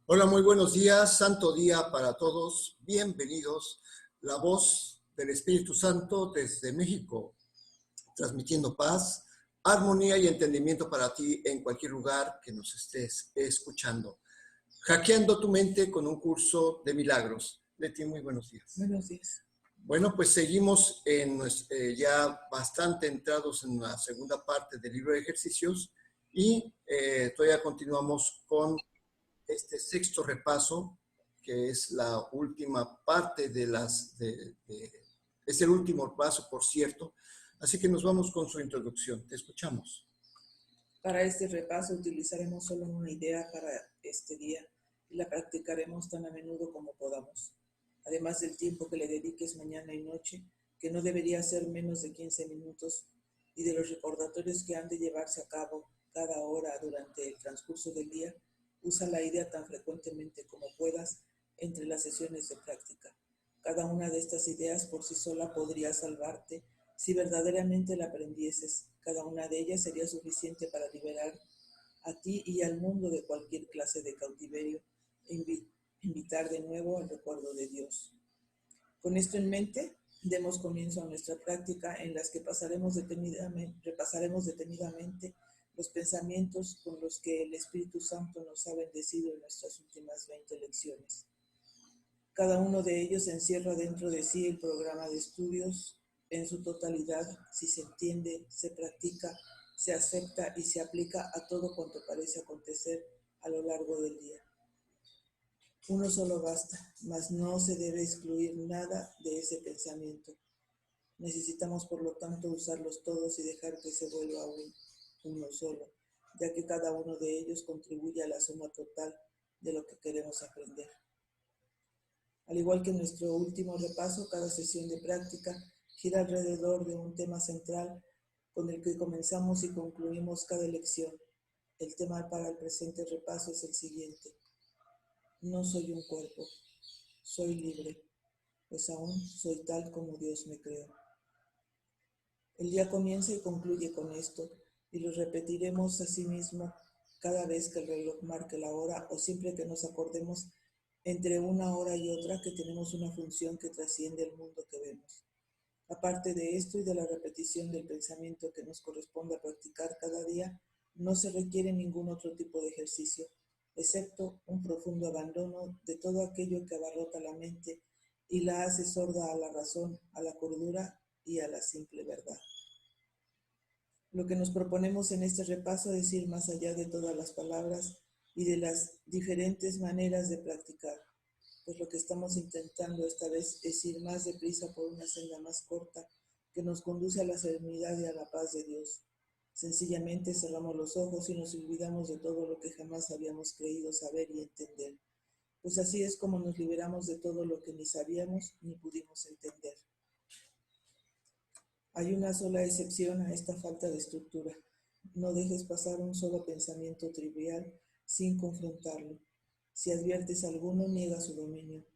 Hola, muy buenos días, santo día para todos, bienvenidos. La voz del Espíritu Santo desde México, transmitiendo paz, armonía y entendimiento para ti en cualquier lugar que nos estés escuchando. Hackeando tu mente con un curso de milagros. Leti, muy buenos días. Buenos días. Bueno, pues seguimos ya bastante entrados en la segunda parte del libro de ejercicios y todavía continuamos con este sexto repaso, que es la última parte es el último paso, por cierto. Así que nos vamos con su introducción. Te escuchamos. Para este repaso utilizaremos solo una idea para este día y la practicaremos tan a menudo como podamos. Además del tiempo que le dediques mañana y noche, que no debería ser menos de 15 minutos, y de los recordatorios que han de llevarse a cabo cada hora durante el transcurso del día, usa la idea tan frecuentemente como puedas entre las sesiones de práctica. Cada una de estas ideas por sí sola podría salvarte si verdaderamente la aprendieses. Cada una de ellas sería suficiente para liberar a ti y al mundo de cualquier clase de cautiverio e invitar de nuevo al recuerdo de Dios. Con esto en mente, demos comienzo a nuestra práctica en las que repasaremos detenidamente los pensamientos con los que el Espíritu Santo nos ha bendecido en nuestras últimas 20 lecciones. Cada uno de ellos encierra dentro de sí el programa de estudios en su totalidad, si se entiende, se practica, se acepta y se aplica a todo cuanto parece acontecer a lo largo del día. Uno solo basta, mas no se debe excluir nada de ese pensamiento. Necesitamos, por lo tanto, usarlos todos y dejar que se vuelva uno solo, ya que cada uno de ellos contribuye a la suma total de lo que queremos aprender. Al igual que en nuestro último repaso, cada sesión de práctica gira alrededor de un tema central con el que comenzamos y concluimos cada lección. El tema para el presente repaso es el siguiente: no soy un cuerpo, soy libre, pues aún soy tal como Dios me creó. El día comienza y concluye con esto, y lo repetiremos a sí mismo cada vez que el reloj marque la hora o siempre que nos acordemos entre una hora y otra que tenemos una función que trasciende el mundo que vemos. Aparte de esto y de la repetición del pensamiento que nos corresponde practicar cada día, no se requiere ningún otro tipo de ejercicio, excepto un profundo abandono de todo aquello que abarrota la mente y la hace sorda a la razón, a la cordura y a la simple verdad. Lo que nos proponemos en este repaso es ir más allá de todas las palabras y de las diferentes maneras de practicar, pues lo que estamos intentando esta vez es ir más deprisa por una senda más corta que nos conduce a la serenidad y a la paz de Dios. Sencillamente cerramos los ojos y nos olvidamos de todo lo que jamás habíamos creído saber y entender, pues así es como nos liberamos de todo lo que ni sabíamos ni pudimos entender. Hay una sola excepción a esta falta de estructura. No dejes pasar un solo pensamiento trivial sin confrontarlo. Si adviertes alguno, niega su dominio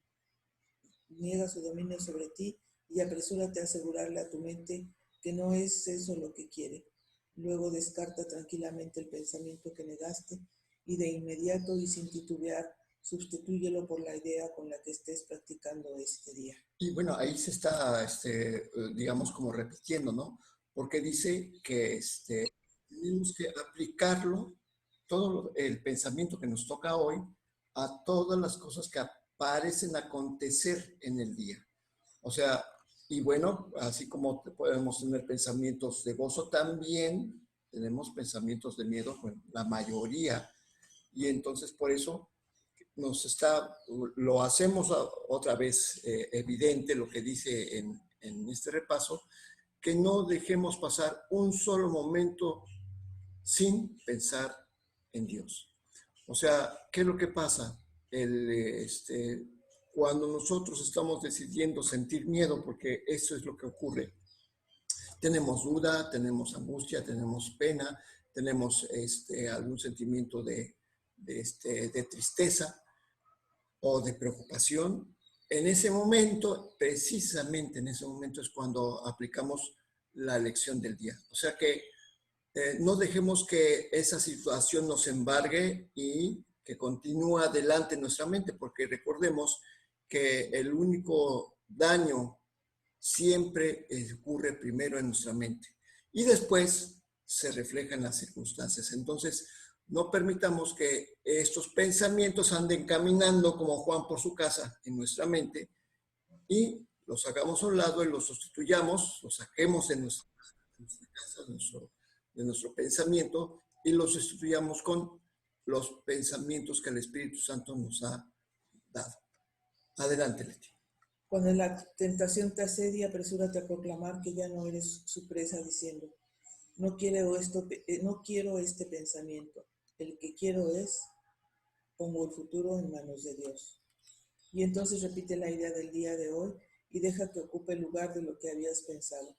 sobre ti y apresúrate a asegurarle a tu mente que no es eso lo que quiere. Luego descarta tranquilamente el pensamiento que negaste y de inmediato y sin titubear, sustitúyelo por la idea con la que estés practicando este día. Y bueno, ahí se está, digamos, como repitiendo, ¿no? Porque dice que tenemos que aplicarlo, todo el pensamiento que nos toca hoy, a todas las cosas que parecen acontecer en el día. O sea, y bueno, así como podemos tener pensamientos de gozo, también tenemos pensamientos de miedo, bueno, la mayoría. Y entonces por eso lo hacemos otra vez evidente lo que dice en este repaso, que no dejemos pasar un solo momento sin pensar en Dios. O sea, ¿qué es lo que pasa? Cuando nosotros estamos decidiendo sentir miedo, porque eso es lo que ocurre, tenemos duda, tenemos angustia, tenemos pena, tenemos algún sentimiento de tristeza o de preocupación. En ese momento, precisamente en ese momento es cuando aplicamos la lección del día. O sea que no dejemos que esa situación nos embargue y que continúa adelante en nuestra mente, porque recordemos que el único daño siempre ocurre primero en nuestra mente y después se refleja en las circunstancias. Entonces, no permitamos que estos pensamientos anden caminando como Juan por su casa en nuestra mente y los hagamos a un lado y los sustituyamos, los saquemos de nuestra casa, de nuestro pensamiento y los sustituyamos con los pensamientos que el Espíritu Santo nos ha dado. Adelante, Leti. Cuando la tentación te asedia, apresúrate a proclamar que ya no eres su presa, diciendo, no quiero este pensamiento, el que quiero es, pongo el futuro en manos de Dios. Y entonces repite la idea del día de hoy y deja que ocupe el lugar de lo que habías pensado.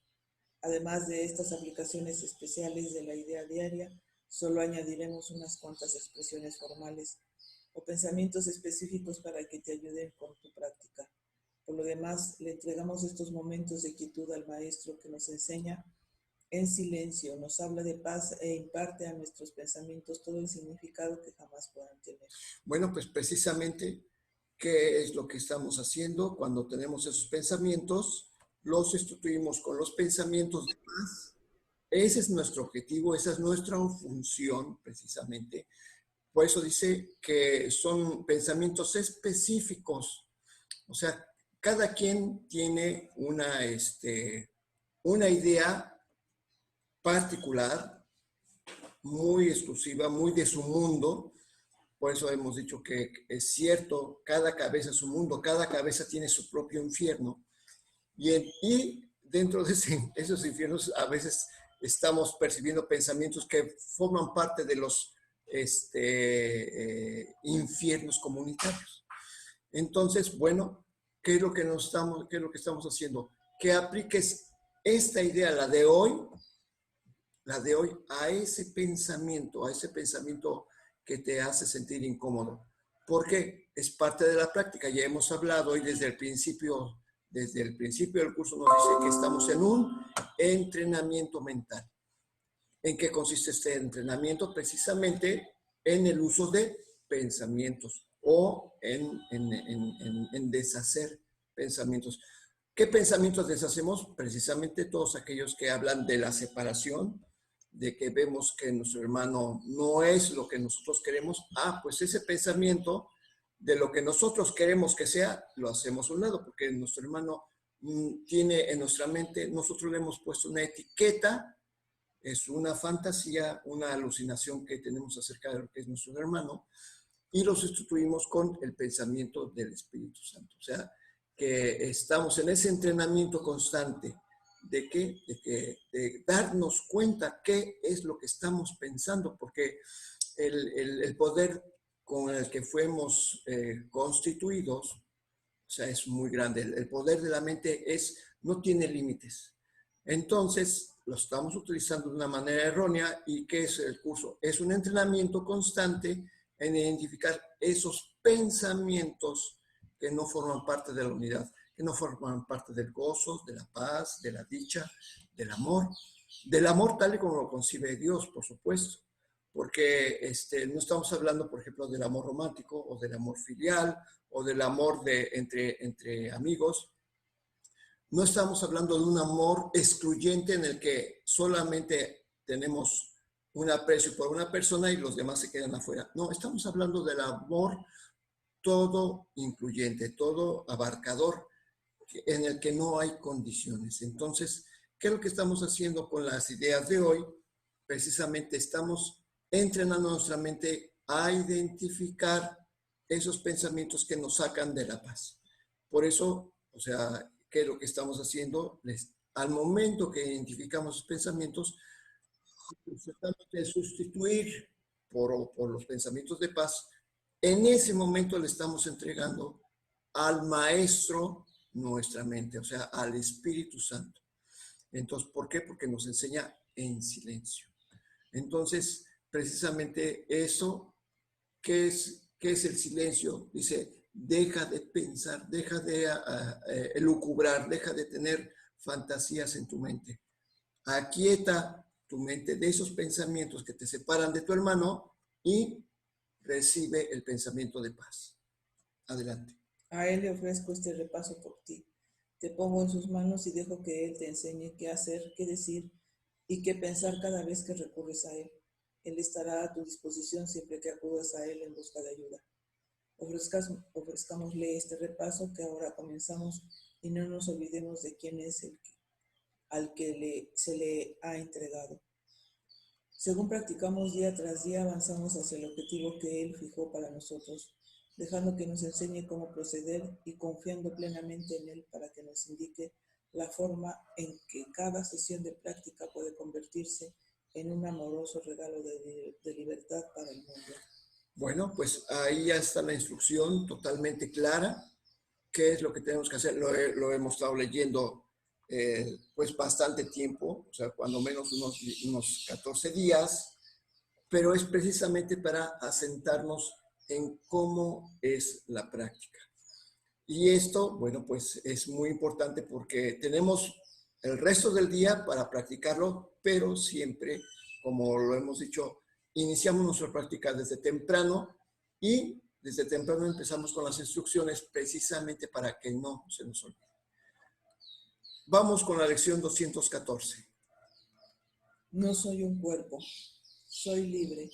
Además de estas aplicaciones especiales de la idea diaria, solo añadiremos unas cuantas expresiones formales o pensamientos específicos para que te ayuden con tu práctica. Por lo demás, le entregamos estos momentos de quietud al Maestro que nos enseña en silencio, nos habla de paz e imparte a nuestros pensamientos todo el significado que jamás puedan tener. Bueno, pues precisamente, ¿qué es lo que estamos haciendo cuando tenemos esos pensamientos? Los sustituimos con los pensamientos de paz. Ese es nuestro objetivo, esa es nuestra función precisamente. Por eso dice que son pensamientos específicos. O sea, cada quien tiene una idea particular, muy exclusiva, muy de su mundo. Por eso hemos dicho que es cierto, cada cabeza es un mundo, cada cabeza tiene su propio infierno. Y dentro de esos infiernos a veces estamos percibiendo pensamientos que forman parte de los infiernos comunitarios. Entonces, bueno, ¿qué es lo que estamos haciendo? Que apliques esta idea, la de hoy, a ese pensamiento que te hace sentir incómodo. Porque es parte de la práctica. Ya hemos hablado y desde el principio del curso nos dice que estamos en un entrenamiento mental. ¿En qué consiste este entrenamiento? Precisamente en el uso de pensamientos o en deshacer pensamientos. ¿Qué pensamientos deshacemos? Precisamente todos aquellos que hablan de la separación, de que vemos que nuestro hermano no es lo que nosotros queremos. Pues ese pensamiento de lo que nosotros queremos que sea, lo hacemos a un lado, porque nuestro hermano tiene en nuestra mente, nosotros le hemos puesto una etiqueta, es una fantasía, una alucinación que tenemos acerca de lo que es nuestro hermano, y lo sustituimos con el pensamiento del Espíritu Santo. O sea, que estamos en ese entrenamiento constante de darnos cuenta qué es lo que estamos pensando, porque el poder con el que fuimos constituidos, o sea, es muy grande. El poder de la mente no tiene límites. Entonces, lo estamos utilizando de una manera errónea. ¿Y qué es el curso? Es un entrenamiento constante en identificar esos pensamientos que no forman parte de la unidad, que no forman parte del gozo, de la paz, de la dicha, del amor tal y como lo concibe Dios, por supuesto, porque no estamos hablando, por ejemplo, del amor romántico o del amor filial o del amor entre amigos. No estamos hablando de un amor excluyente en el que solamente tenemos un aprecio por una persona y los demás se quedan afuera. No, estamos hablando del amor todo incluyente, todo abarcador, en el que no hay condiciones. Entonces, ¿qué es lo que estamos haciendo con las ideas de hoy? Precisamente estamos entrenando nuestra mente a identificar esos pensamientos que nos sacan de la paz. Por eso, o sea, ¿qué es lo que estamos haciendo? Al momento que identificamos los pensamientos, de sustituir por los pensamientos de paz, en ese momento le estamos entregando al Maestro nuestra mente, o sea, al Espíritu Santo. Entonces, ¿por qué? Porque nos enseña en silencio. Entonces, precisamente eso, ¿qué es el silencio? Dice, deja de pensar, deja de elucubrar, deja de tener fantasías en tu mente. Aquieta tu mente de esos pensamientos que te separan de tu hermano y recibe el pensamiento de paz. Adelante. A él le ofrezco este repaso por ti. Te pongo en sus manos y dejo que él te enseñe qué hacer, qué decir y qué pensar cada vez que recurres a él. Él estará a tu disposición siempre que acudas a él en busca de ayuda. Ofrezcámosle este repaso que ahora comenzamos y no nos olvidemos de quién es al que se le ha entregado. Según practicamos día tras día, avanzamos hacia el objetivo que él fijó para nosotros, dejando que nos enseñe cómo proceder y confiando plenamente en él para que nos indique la forma en que cada sesión de práctica puede convertirse en un amoroso regalo de libertad para el mundo. Bueno, pues ahí ya está la instrucción totalmente clara. ¿Qué es lo que tenemos que hacer? Lo hemos estado leyendo pues bastante tiempo, o sea, cuando menos unos 14 días, pero es precisamente para asentarnos en cómo es la práctica. Y esto, bueno, pues es muy importante porque tenemos el resto del día para practicarlo, pero siempre, como lo hemos dicho, iniciamos nuestra práctica desde temprano y desde temprano empezamos con las instrucciones precisamente para que no se nos olvide. Vamos con la lección 214. No soy un cuerpo, soy libre,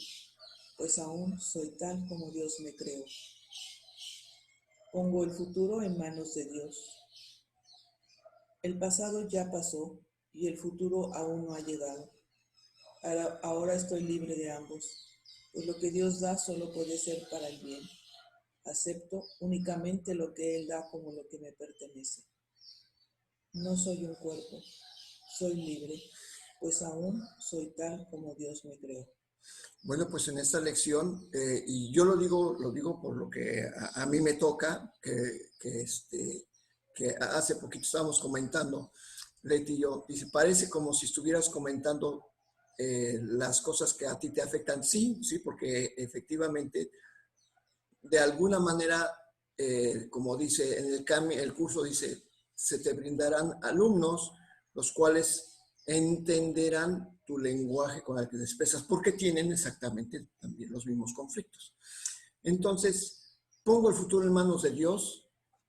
pues aún soy tal como Dios me creó. Pongo el futuro en manos de Dios. El pasado ya pasó y el futuro aún no ha llegado. Ahora estoy libre de ambos, pues lo que Dios da solo puede ser para el bien. Acepto únicamente lo que Él da como lo que me pertenece. No soy un cuerpo, soy libre, pues aún soy tal como Dios me creó. Bueno, pues en esta lección, y yo lo digo por lo que a mí me toca, que hace poquito estábamos comentando, Leti y yo, dice, parece como si estuvieras comentando las cosas que a ti te afectan. Sí, porque efectivamente, de alguna manera, como dice en el curso, dice, se te brindarán alumnos, los cuales entenderán tu lenguaje con el que te expresas, porque tienen exactamente también los mismos conflictos. Entonces, pongo el futuro en manos de Dios,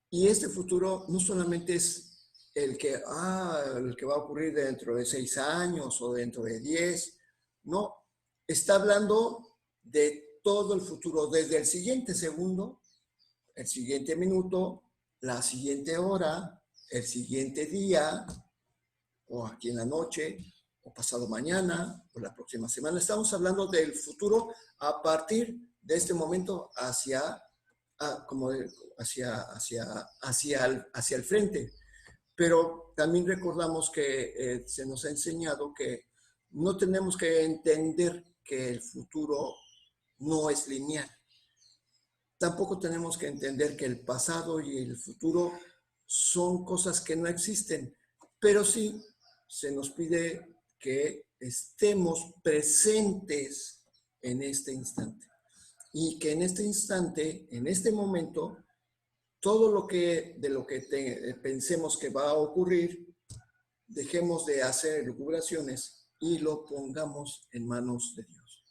y este futuro no solamente es el que va a ocurrir dentro de 6 años o dentro de 10, no, está hablando de todo el futuro, desde el siguiente segundo, el siguiente minuto, la siguiente hora, el siguiente día, o aquí en la noche, o pasado mañana, o la próxima semana. Estamos hablando del futuro a partir de este momento hacia el frente. Pero también recordamos que se nos ha enseñado que no tenemos que entender que el futuro no es lineal. Tampoco tenemos que entender que el pasado y el futuro son cosas que no existen, pero sí se nos pide que estemos presentes en este instante. Y que en este instante, en este momento, todo lo que pensemos que va a ocurrir, dejemos de hacer elucubraciones y lo pongamos en manos de Dios.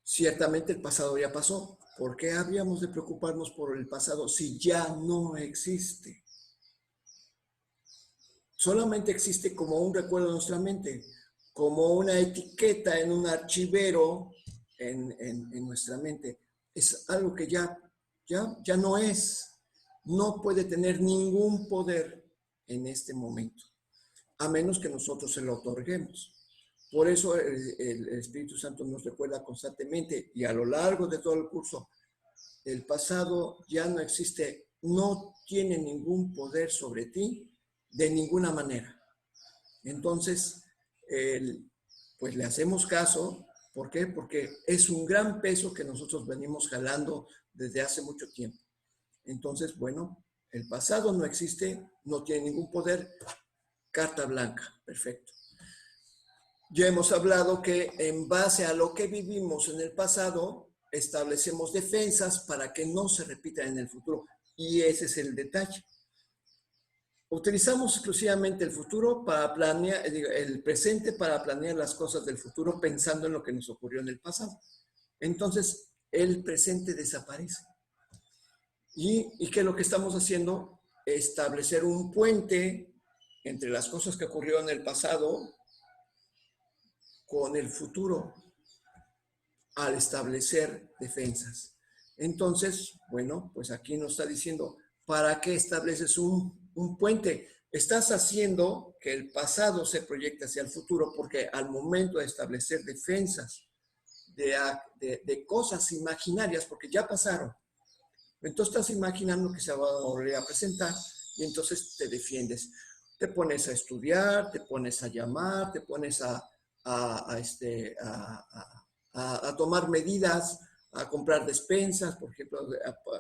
Ciertamente el pasado ya pasó. ¿Por qué habríamos de preocuparnos por el pasado si ya no existe? Solamente existe como un recuerdo en nuestra mente, como una etiqueta en un archivero en nuestra mente. Es algo que ya no es, no puede tener ningún poder en este momento, a menos que nosotros se lo otorguemos. Por eso el Espíritu Santo nos recuerda constantemente y a lo largo de todo el curso, el pasado ya no existe, no tiene ningún poder sobre ti de ninguna manera. Entonces, pues le hacemos caso. ¿Por qué? Porque es un gran peso que nosotros venimos jalando desde hace mucho tiempo. Entonces, bueno, el pasado no existe, no tiene ningún poder, carta blanca, perfecto. Ya hemos hablado que en base a lo que vivimos en el pasado, establecemos defensas para que no se repitan en el futuro. Y ese es el detalle. Utilizamos exclusivamente el futuro para planear, el presente para planear las cosas del futuro pensando en lo que nos ocurrió en el pasado. Entonces, el presente desaparece. ¿Y qué es lo que estamos haciendo? Establecer un puente entre las cosas que ocurrieron en el pasado con el futuro, al establecer defensas. Entonces, bueno, pues aquí nos está diciendo, ¿para qué estableces un puente? Estás haciendo que el pasado se proyecte hacia el futuro, porque al momento de establecer defensas de cosas imaginarias, porque ya pasaron, entonces estás imaginando que se va a volver a presentar y entonces te defiendes. Te pones a estudiar, te pones a llamar, te pones a tomar medidas, a comprar despensas, por ejemplo,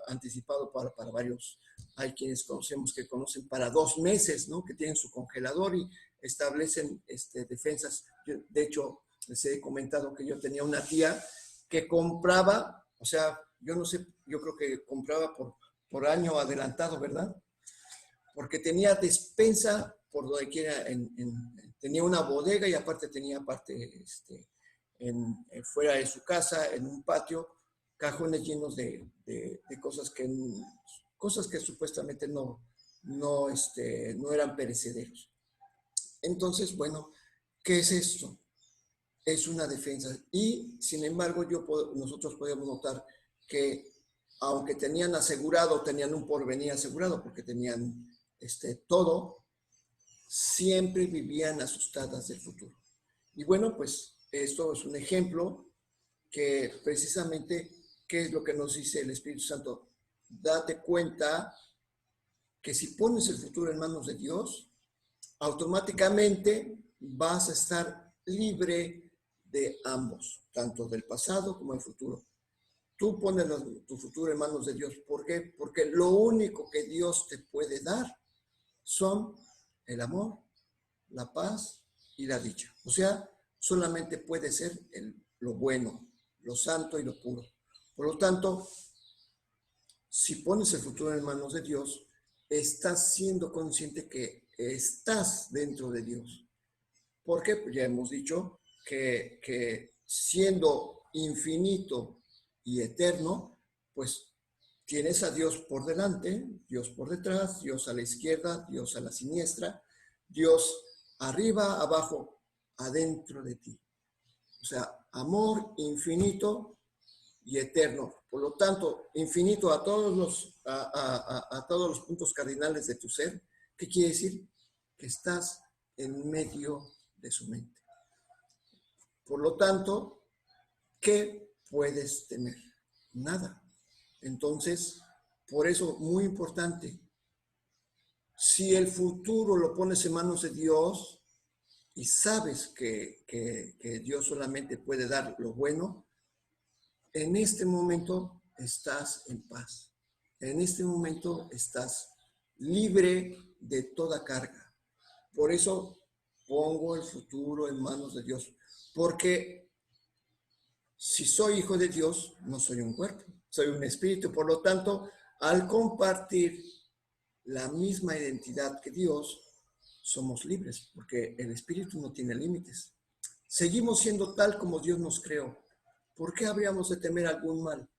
anticipado para varios. Hay quienes conocemos que conocen para 2 meses, ¿no? Que tienen su congelador y establecen defensas. Yo, de hecho, les he comentado que yo tenía una tía que compraba, o sea, yo no sé, yo creo que compraba por año adelantado, ¿verdad? Porque tenía despensa por donde quiera, tenía una bodega y aparte tenía fuera de su casa, en un patio, cajones llenos de cosas que supuestamente no eran perecederos. Entonces, bueno, ¿qué es esto? Es una defensa. Y, sin embargo, nosotros podemos notar que, aunque tenían un porvenir asegurado, porque tenían todo, siempre vivían asustadas del futuro. Y bueno, pues esto es un ejemplo que precisamente, ¿qué es lo que nos dice el Espíritu Santo? Date cuenta que si pones el futuro en manos de Dios, automáticamente vas a estar libre de ambos, tanto del pasado como del futuro. Tú pones tu futuro en manos de Dios. ¿Por qué? Porque lo único que Dios te puede dar son el amor, la paz y la dicha. O sea, solamente puede ser lo bueno, lo santo y lo puro. Por lo tanto, si pones el futuro en manos de Dios, estás siendo consciente que estás dentro de Dios. Porque pues ya hemos dicho que siendo infinito y eterno, pues tienes a Dios por delante, Dios por detrás, Dios a la izquierda, Dios a la siniestra, Dios arriba, abajo, adentro de ti. O sea, amor infinito y eterno. Por lo tanto, infinito a todos los puntos cardinales de tu ser. ¿Qué quiere decir? Que estás en medio de su mente. Por lo tanto, ¿qué puedes temer? Nada. Entonces, por eso, muy importante, si el futuro lo pones en manos de Dios y sabes que Dios solamente puede dar lo bueno, en este momento estás en paz. En este momento estás libre de toda carga. Por eso pongo el futuro en manos de Dios. Porque si soy hijo de Dios, no soy un cuerpo, soy un espíritu. Por lo tanto, al compartir la misma identidad que Dios, somos libres, porque el espíritu no tiene límites. Seguimos siendo tal como Dios nos creó. ¿Por qué habríamos de temer algún mal?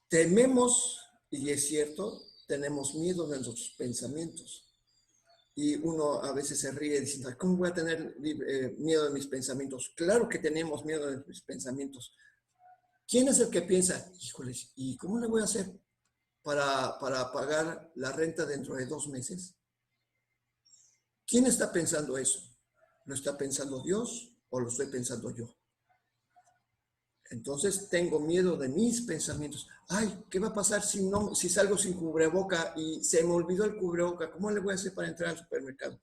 Tememos, y es cierto, tenemos miedo de nuestros pensamientos. Y uno a veces se ríe diciendo, ¿cómo voy a tener miedo de mis pensamientos? Claro que tenemos miedo de mis pensamientos. ¿Quién es el que piensa, híjoles, ¿y cómo le voy a hacer para pagar la renta dentro de 2 meses? ¿Quién está pensando eso? ¿Lo está pensando Dios o lo estoy pensando yo? Entonces tengo miedo de mis pensamientos. Ay, ¿qué va a pasar si salgo sin cubreboca y se me olvidó el cubreboca? ¿Cómo le voy a hacer para entrar al supermercado?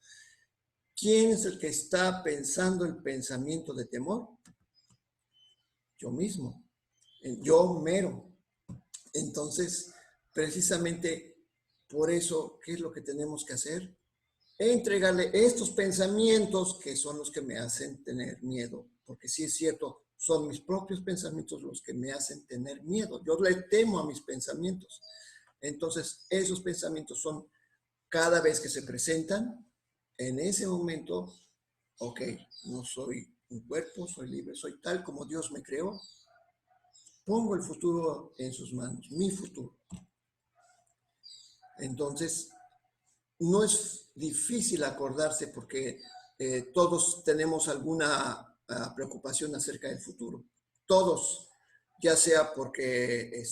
¿Quién es el que está pensando el pensamiento de temor? Yo mismo, yo mero. Entonces, precisamente por eso, ¿qué es lo que tenemos que hacer? Entregarle estos pensamientos que son los que me hacen tener miedo, porque sí es cierto, son mis propios pensamientos los que me hacen tener miedo. Yo le temo a mis pensamientos. Entonces, esos pensamientos son cada vez que se presentan, en ese momento, ok, no soy un cuerpo, soy libre, soy tal como Dios me creó. pongo el futuro en sus manos, mi futuro. Entonces, no es difícil acordarse porque todos tenemos alguna preocupación acerca del futuro. Todos, ya sea porque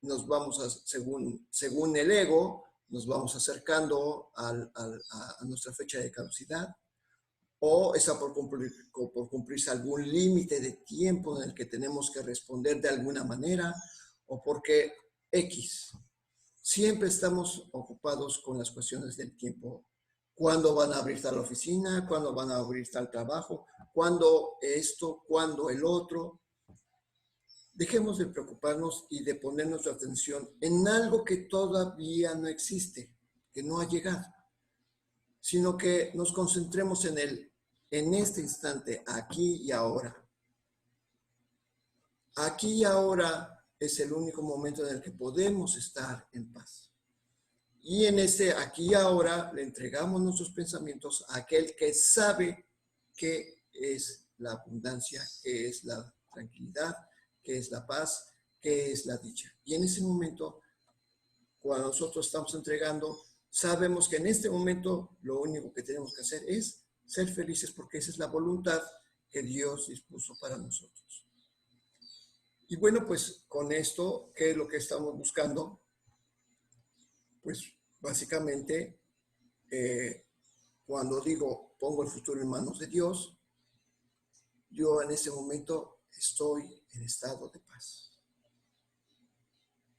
nos vamos según el ego, nos vamos acercando a nuestra fecha de caducidad, o está por cumplirse algún límite de tiempo en el que tenemos que responder de alguna manera, o porque X. Siempre estamos ocupados con las cuestiones del tiempo. ¿Cuándo van a abrir tal oficina? ¿Cuándo van a abrir tal trabajo? ¿Cuándo esto? ¿Cuándo el otro? Dejemos de preocuparnos y de poner nuestra atención en algo que todavía no existe, que no ha llegado, sino que nos concentremos en este instante, aquí y ahora. Aquí y ahora es el único momento en el que podemos estar en paz. Y en ese aquí y ahora le entregamos nuestros pensamientos a aquel que sabe qué es la abundancia, qué es la tranquilidad, qué es la paz, qué es la dicha. Y en ese momento, cuando nosotros estamos entregando, sabemos que en este momento lo único que tenemos que hacer es ser felices porque esa es la voluntad que Dios dispuso para nosotros. Y bueno, pues con esto, ¿qué es lo que estamos buscando? Pues básicamente, cuando digo pongo el futuro en manos de Dios, yo en ese momento estoy en estado de paz.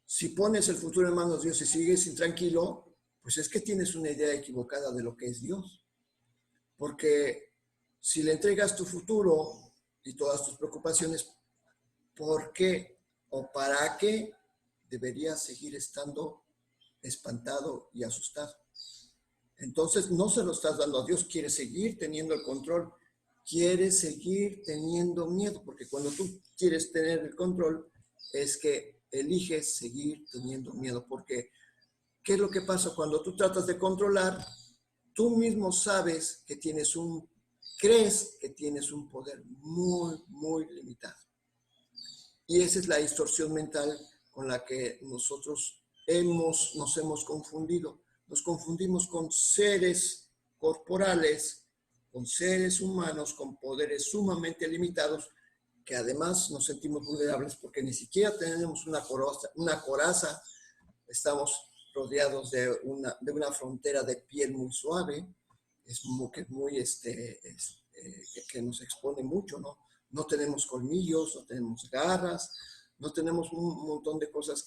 Si pones el futuro en manos de Dios y sigues intranquilo, pues es que tienes una idea equivocada de lo que es Dios. Porque si le entregas tu futuro y todas tus preocupaciones, ¿por qué o para qué deberías seguir estando espantado y asustado? Entonces no se lo estás dando a Dios, quieres seguir teniendo el control, quieres seguir teniendo miedo, porque cuando tú quieres tener el control es que eliges seguir teniendo miedo, porque ¿qué es lo que pasa cuando tú tratas de controlar? Tú mismo sabes que crees que tienes un poder muy, muy limitado. Y esa es la distorsión mental con la que nosotros nos hemos confundido. Nos confundimos con seres corporales, con seres humanos, con poderes sumamente limitados, que además nos sentimos vulnerables porque ni siquiera tenemos una coraza, estamos rodeados de una frontera de piel muy suave, que nos expone mucho, ¿no? No tenemos colmillos, no tenemos garras, no tenemos un montón de cosas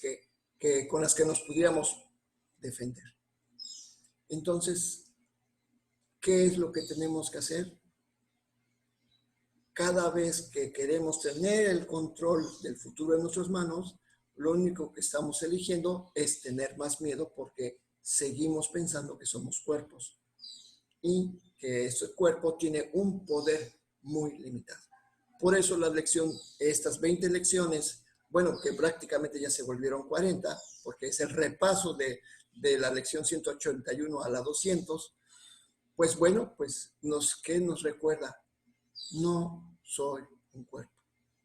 con las que nos pudiéramos defender. Entonces, ¿qué es lo que tenemos que hacer? Cada vez que queremos tener el control del futuro en nuestras manos, lo único que estamos eligiendo es tener más miedo porque seguimos pensando que somos cuerpos y que ese cuerpo tiene un poder muy limitado. Por eso estas 20 lecciones, bueno, que prácticamente ya se volvieron 40, porque es el repaso de la lección 181 a la 200, pues bueno, pues ¿qué nos recuerda? No soy un cuerpo,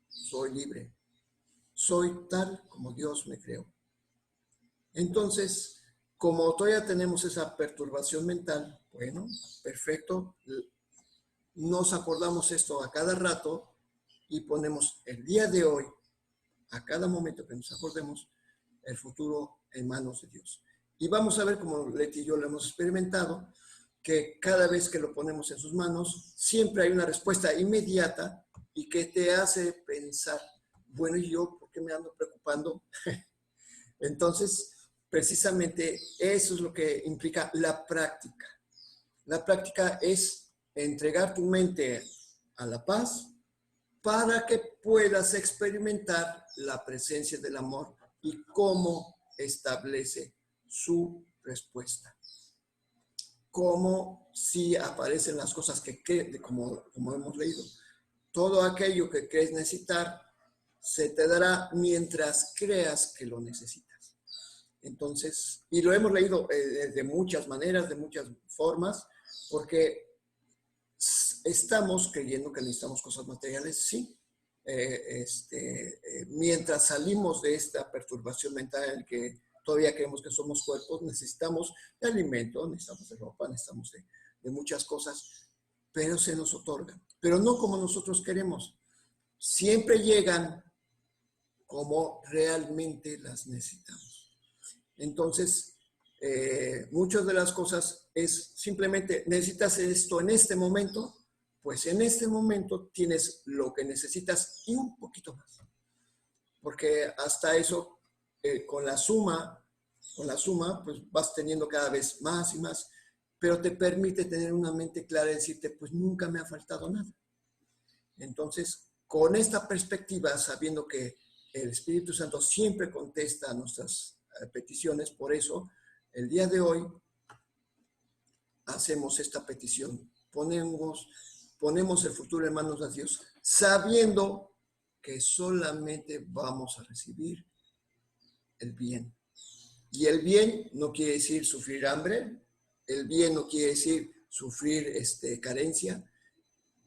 soy libre, soy tal como Dios me creó. Entonces, como todavía tenemos esa perturbación mental, bueno, perfecto, nos acordamos esto a cada rato y ponemos el día de hoy, a cada momento que nos acordemos, el futuro en manos de Dios. Y vamos a ver, como Leti y yo lo hemos experimentado, que cada vez que lo ponemos en sus manos, siempre hay una respuesta inmediata y que te hace pensar, bueno, ¿y yo por qué me ando preocupando? Entonces, precisamente eso es lo que implica la práctica. La práctica es entregar tu mente a la paz para que puedas experimentar la presencia del amor y cómo establece su respuesta. Como si aparecen las cosas como hemos leído. Todo aquello que crees necesitar se te dará mientras creas que lo necesitas. Entonces, y lo hemos leído de muchas maneras, de muchas formas, porque estamos creyendo que necesitamos cosas materiales, sí, mientras salimos de esta perturbación mental en que todavía creemos que somos cuerpos, necesitamos de alimento, necesitamos de ropa, necesitamos de muchas cosas, pero se nos otorgan. Pero no como nosotros queremos. Siempre llegan como realmente las necesitamos. Entonces, muchas de las cosas es simplemente, necesitas esto en este momento, pues en este momento tienes lo que necesitas y un poquito más. Porque hasta eso, con la suma, pues vas teniendo cada vez más y más, pero te permite tener una mente clara y decirte, pues nunca me ha faltado nada. Entonces, con esta perspectiva, sabiendo que el Espíritu Santo siempre contesta a nuestras peticiones, por eso, el día de hoy, hacemos esta petición. Ponemos el futuro en manos de Dios, sabiendo que solamente vamos a recibir el bien. Y el bien no quiere decir sufrir hambre, el bien no quiere decir sufrir carencia,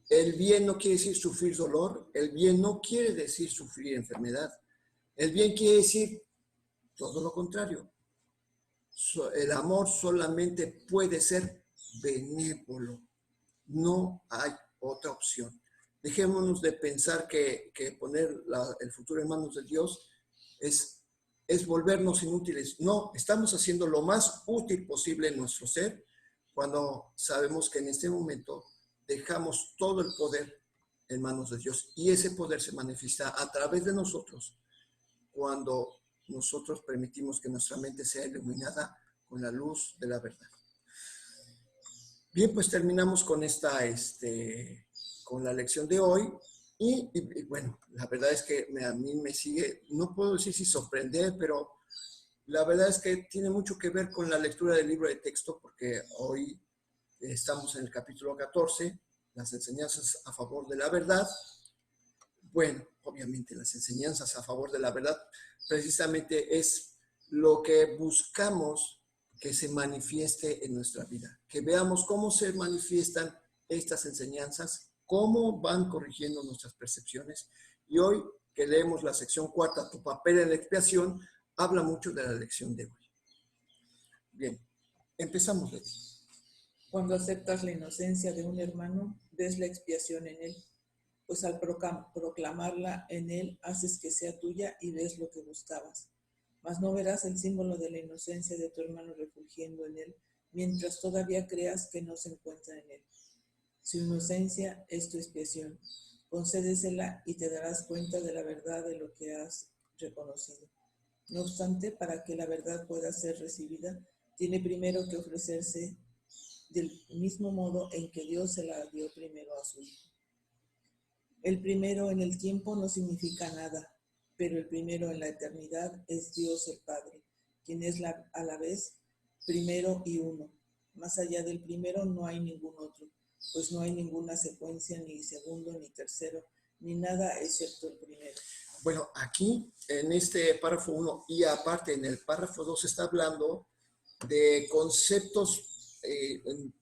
el bien no quiere decir sufrir dolor, el bien no quiere decir sufrir enfermedad, el bien quiere decir todo lo contrario. El amor solamente puede ser benévolo, no hay otra opción. Dejémonos de pensar que poner el futuro en manos de Dios es volvernos inútiles. No, estamos haciendo lo más útil posible en nuestro ser cuando sabemos que en este momento dejamos todo el poder en manos de Dios. Y ese poder se manifiesta a través de nosotros cuando nosotros permitimos que nuestra mente sea iluminada con la luz de la verdad. Bien, pues terminamos con con la lección de hoy. Y bueno, la verdad es que a mí me sigue, no puedo decir si sorprender, pero la verdad es que tiene mucho que ver con la lectura del libro de texto, porque hoy estamos en el capítulo 14, las enseñanzas a favor de la verdad. Bueno, obviamente las enseñanzas a favor de la verdad precisamente es lo que buscamos que se manifieste en nuestra vida, que veamos cómo se manifiestan estas enseñanzas, cómo van corrigiendo nuestras percepciones. Y hoy que leemos la sección 4, tu papel en la expiación, habla mucho de la lección de hoy. Bien, empezamos, Leti. Cuando aceptas la inocencia de un hermano, ves la expiación en él, pues al proclamarla en él, haces que sea tuya y ves lo que buscabas. Mas no verás el símbolo de la inocencia de tu hermano refulgiendo en él, mientras todavía creas que no se encuentra en él. Su inocencia es tu expiación. Concédesela y te darás cuenta de la verdad de lo que has reconocido. No obstante, para que la verdad pueda ser recibida, tiene primero que ofrecerse del mismo modo en que Dios se la dio primero a su Hijo. El primero en el tiempo no significa nada, pero el primero en la eternidad es Dios el Padre, quien es a la vez primero y uno. Más allá del primero no hay ningún otro, pues no hay ninguna secuencia, ni segundo, ni tercero, ni nada excepto el primero. Bueno, aquí en este párrafo 1 y aparte en el párrafo 2 está hablando de conceptos, bueno,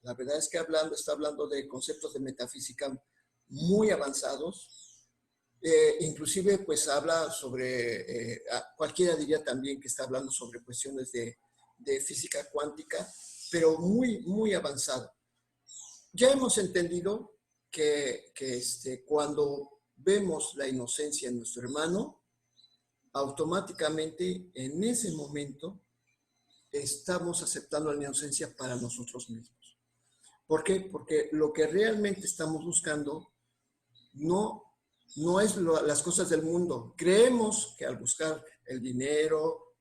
la verdad es que está hablando de conceptos de metafísica muy avanzados, inclusive pues habla sobre, cualquiera diría también que está hablando sobre cuestiones de física cuántica, pero muy, muy avanzado. Ya hemos entendido que cuando vemos la inocencia en nuestro hermano, automáticamente en ese momento estamos aceptando la inocencia para nosotros mismos. ¿Por qué? Porque lo que realmente estamos buscando no es las cosas del mundo. Creemos que al buscar el dinero,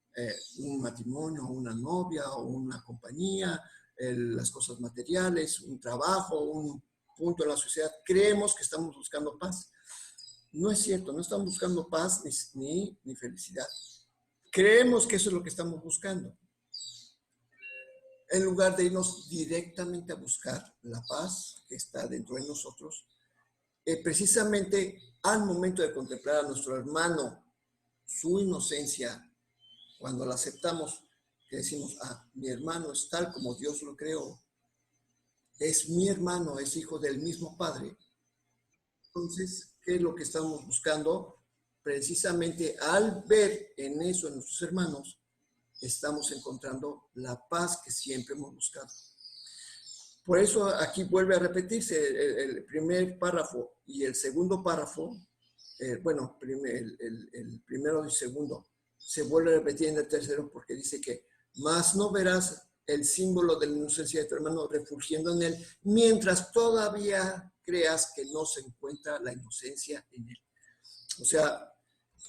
un matrimonio, una novia o una compañía, las cosas materiales, un trabajo, un punto en la sociedad, creemos que estamos buscando paz. No es cierto, no estamos buscando paz ni felicidad. Creemos que eso es lo que estamos buscando. En lugar de irnos directamente a buscar la paz que está dentro de nosotros, precisamente al momento de contemplar a nuestro hermano, su inocencia, cuando la aceptamos, que decimos, mi hermano es tal como Dios lo creó, es mi hermano, es hijo del mismo Padre. Entonces, ¿qué es lo que estamos buscando? Precisamente al ver en eso en nuestros hermanos, estamos encontrando la paz que siempre hemos buscado. Por eso aquí vuelve a repetirse el primer párrafo y el segundo párrafo, bueno, el primero y segundo, se vuelve a repetir en el tercero porque dice que más no verás el símbolo de la inocencia de tu hermano refugiando en él, mientras todavía creas que no se encuentra la inocencia en él. O sea,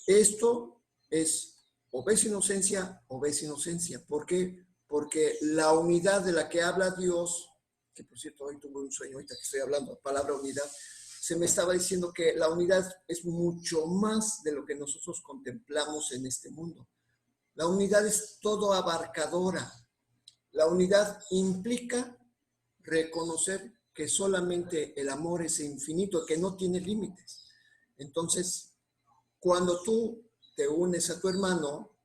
esto es o ves inocencia o ves inocencia. ¿Por qué? Porque la unidad de la que habla Dios, que por cierto hoy tuve un sueño, ahorita que estoy hablando, palabra unidad, se me estaba diciendo que la unidad es mucho más de lo que nosotros contemplamos en este mundo. La unidad es todo abarcadora. La unidad implica reconocer que solamente el amor es infinito, que no tiene límites. Entonces, cuando tú te unes a tu hermano,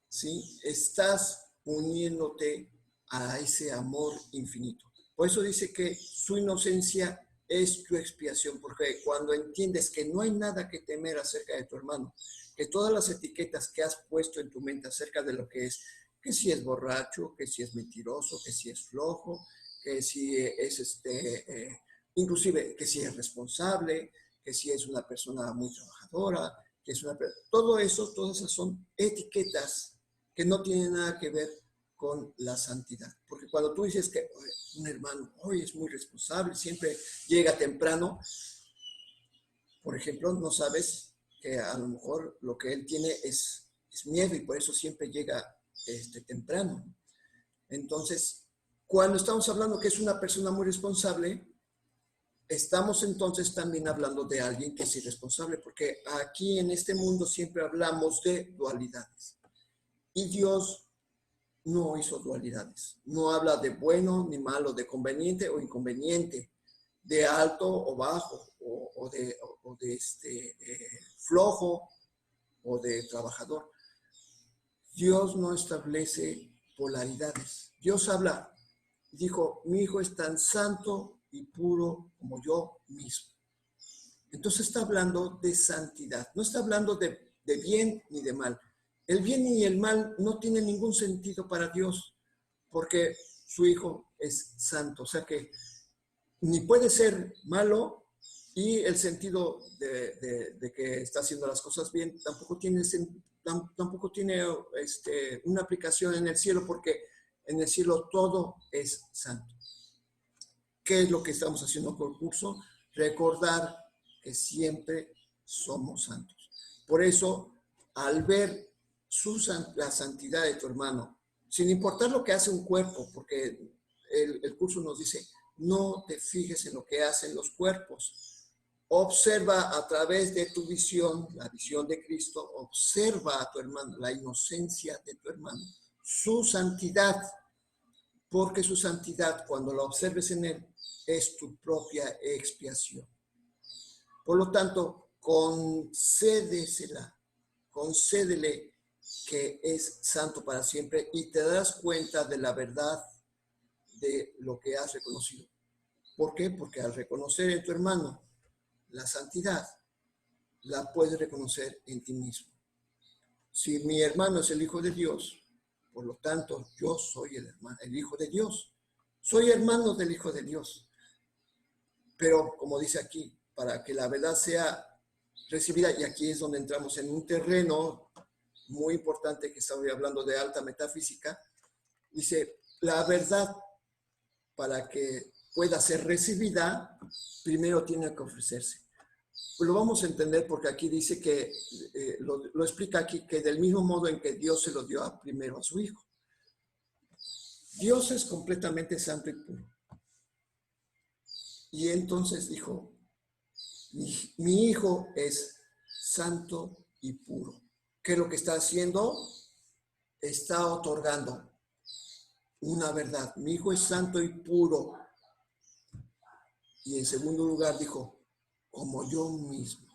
¿sí? Estás uniéndote a ese amor infinito. Por eso dice que su inocencia es tu expiación, porque cuando entiendes que no hay nada que temer acerca de tu hermano, que todas las etiquetas que has puesto en tu mente acerca de lo que si es borracho, que si es mentiroso, que si es flojo, que si es inclusive que si es responsable, que si es una persona muy trabajadora, que es todo eso, todas esas son etiquetas que no tienen nada que ver con la santidad. Porque cuando tú dices que un hermano hoy es muy responsable, siempre llega temprano, por ejemplo, no sabes que a lo mejor lo que él tiene es miedo y por eso siempre llega temprano. Entonces, cuando estamos hablando que es una persona muy responsable, estamos entonces también hablando de alguien que es irresponsable, porque aquí en este mundo siempre hablamos de dualidades. Y Dios no hizo dualidades. No habla de bueno ni malo, de conveniente o inconveniente, de alto o bajo, o de flojo o de trabajador. Dios no establece polaridades. Dios habla, dijo, mi hijo es tan santo y puro como yo mismo. Entonces está hablando de santidad, no está hablando de bien ni de mal. El bien y el mal no tienen ningún sentido para Dios, porque su hijo es santo, o sea que ni puede ser malo y el sentido de que está haciendo las cosas bien tampoco tiene una aplicación en el cielo, porque en el cielo todo es santo. ¿Qué es lo que estamos haciendo con el curso? Recordar que siempre somos santos. Por eso, al ver la santidad de tu hermano, sin importar lo que hace un cuerpo, porque el curso nos dice, no te fijes en lo que hacen los cuerpos. Observa a través de tu visión, la visión de Cristo, observa a tu hermano, la inocencia de tu hermano, su santidad, porque su santidad, cuando la observes en él, es tu propia expiación. Por lo tanto, concédele que es santo para siempre y te das cuenta de la verdad de lo que has reconocido. ¿Por qué? Porque al reconocer en tu hermano la santidad, la puedes reconocer en ti mismo. Si mi hermano es el Hijo de Dios, por lo tanto, yo soy el Hijo de Dios. Soy hermano del Hijo de Dios. Pero, como dice aquí, para que la verdad sea recibida, y aquí es donde entramos en un terreno muy importante que estoy hablando de alta metafísica, dice, la verdad para que pueda ser recibida, primero tiene que ofrecerse. Pues lo vamos a entender porque aquí dice que, lo explica aquí, que del mismo modo en que Dios se lo dio primero a su Hijo. Dios es completamente santo y puro. Y entonces dijo, mi Hijo es santo y puro. ¿Qué es lo que está haciendo? Está otorgando una verdad. Mi Hijo es santo y puro. Y en segundo lugar dijo, como yo mismo.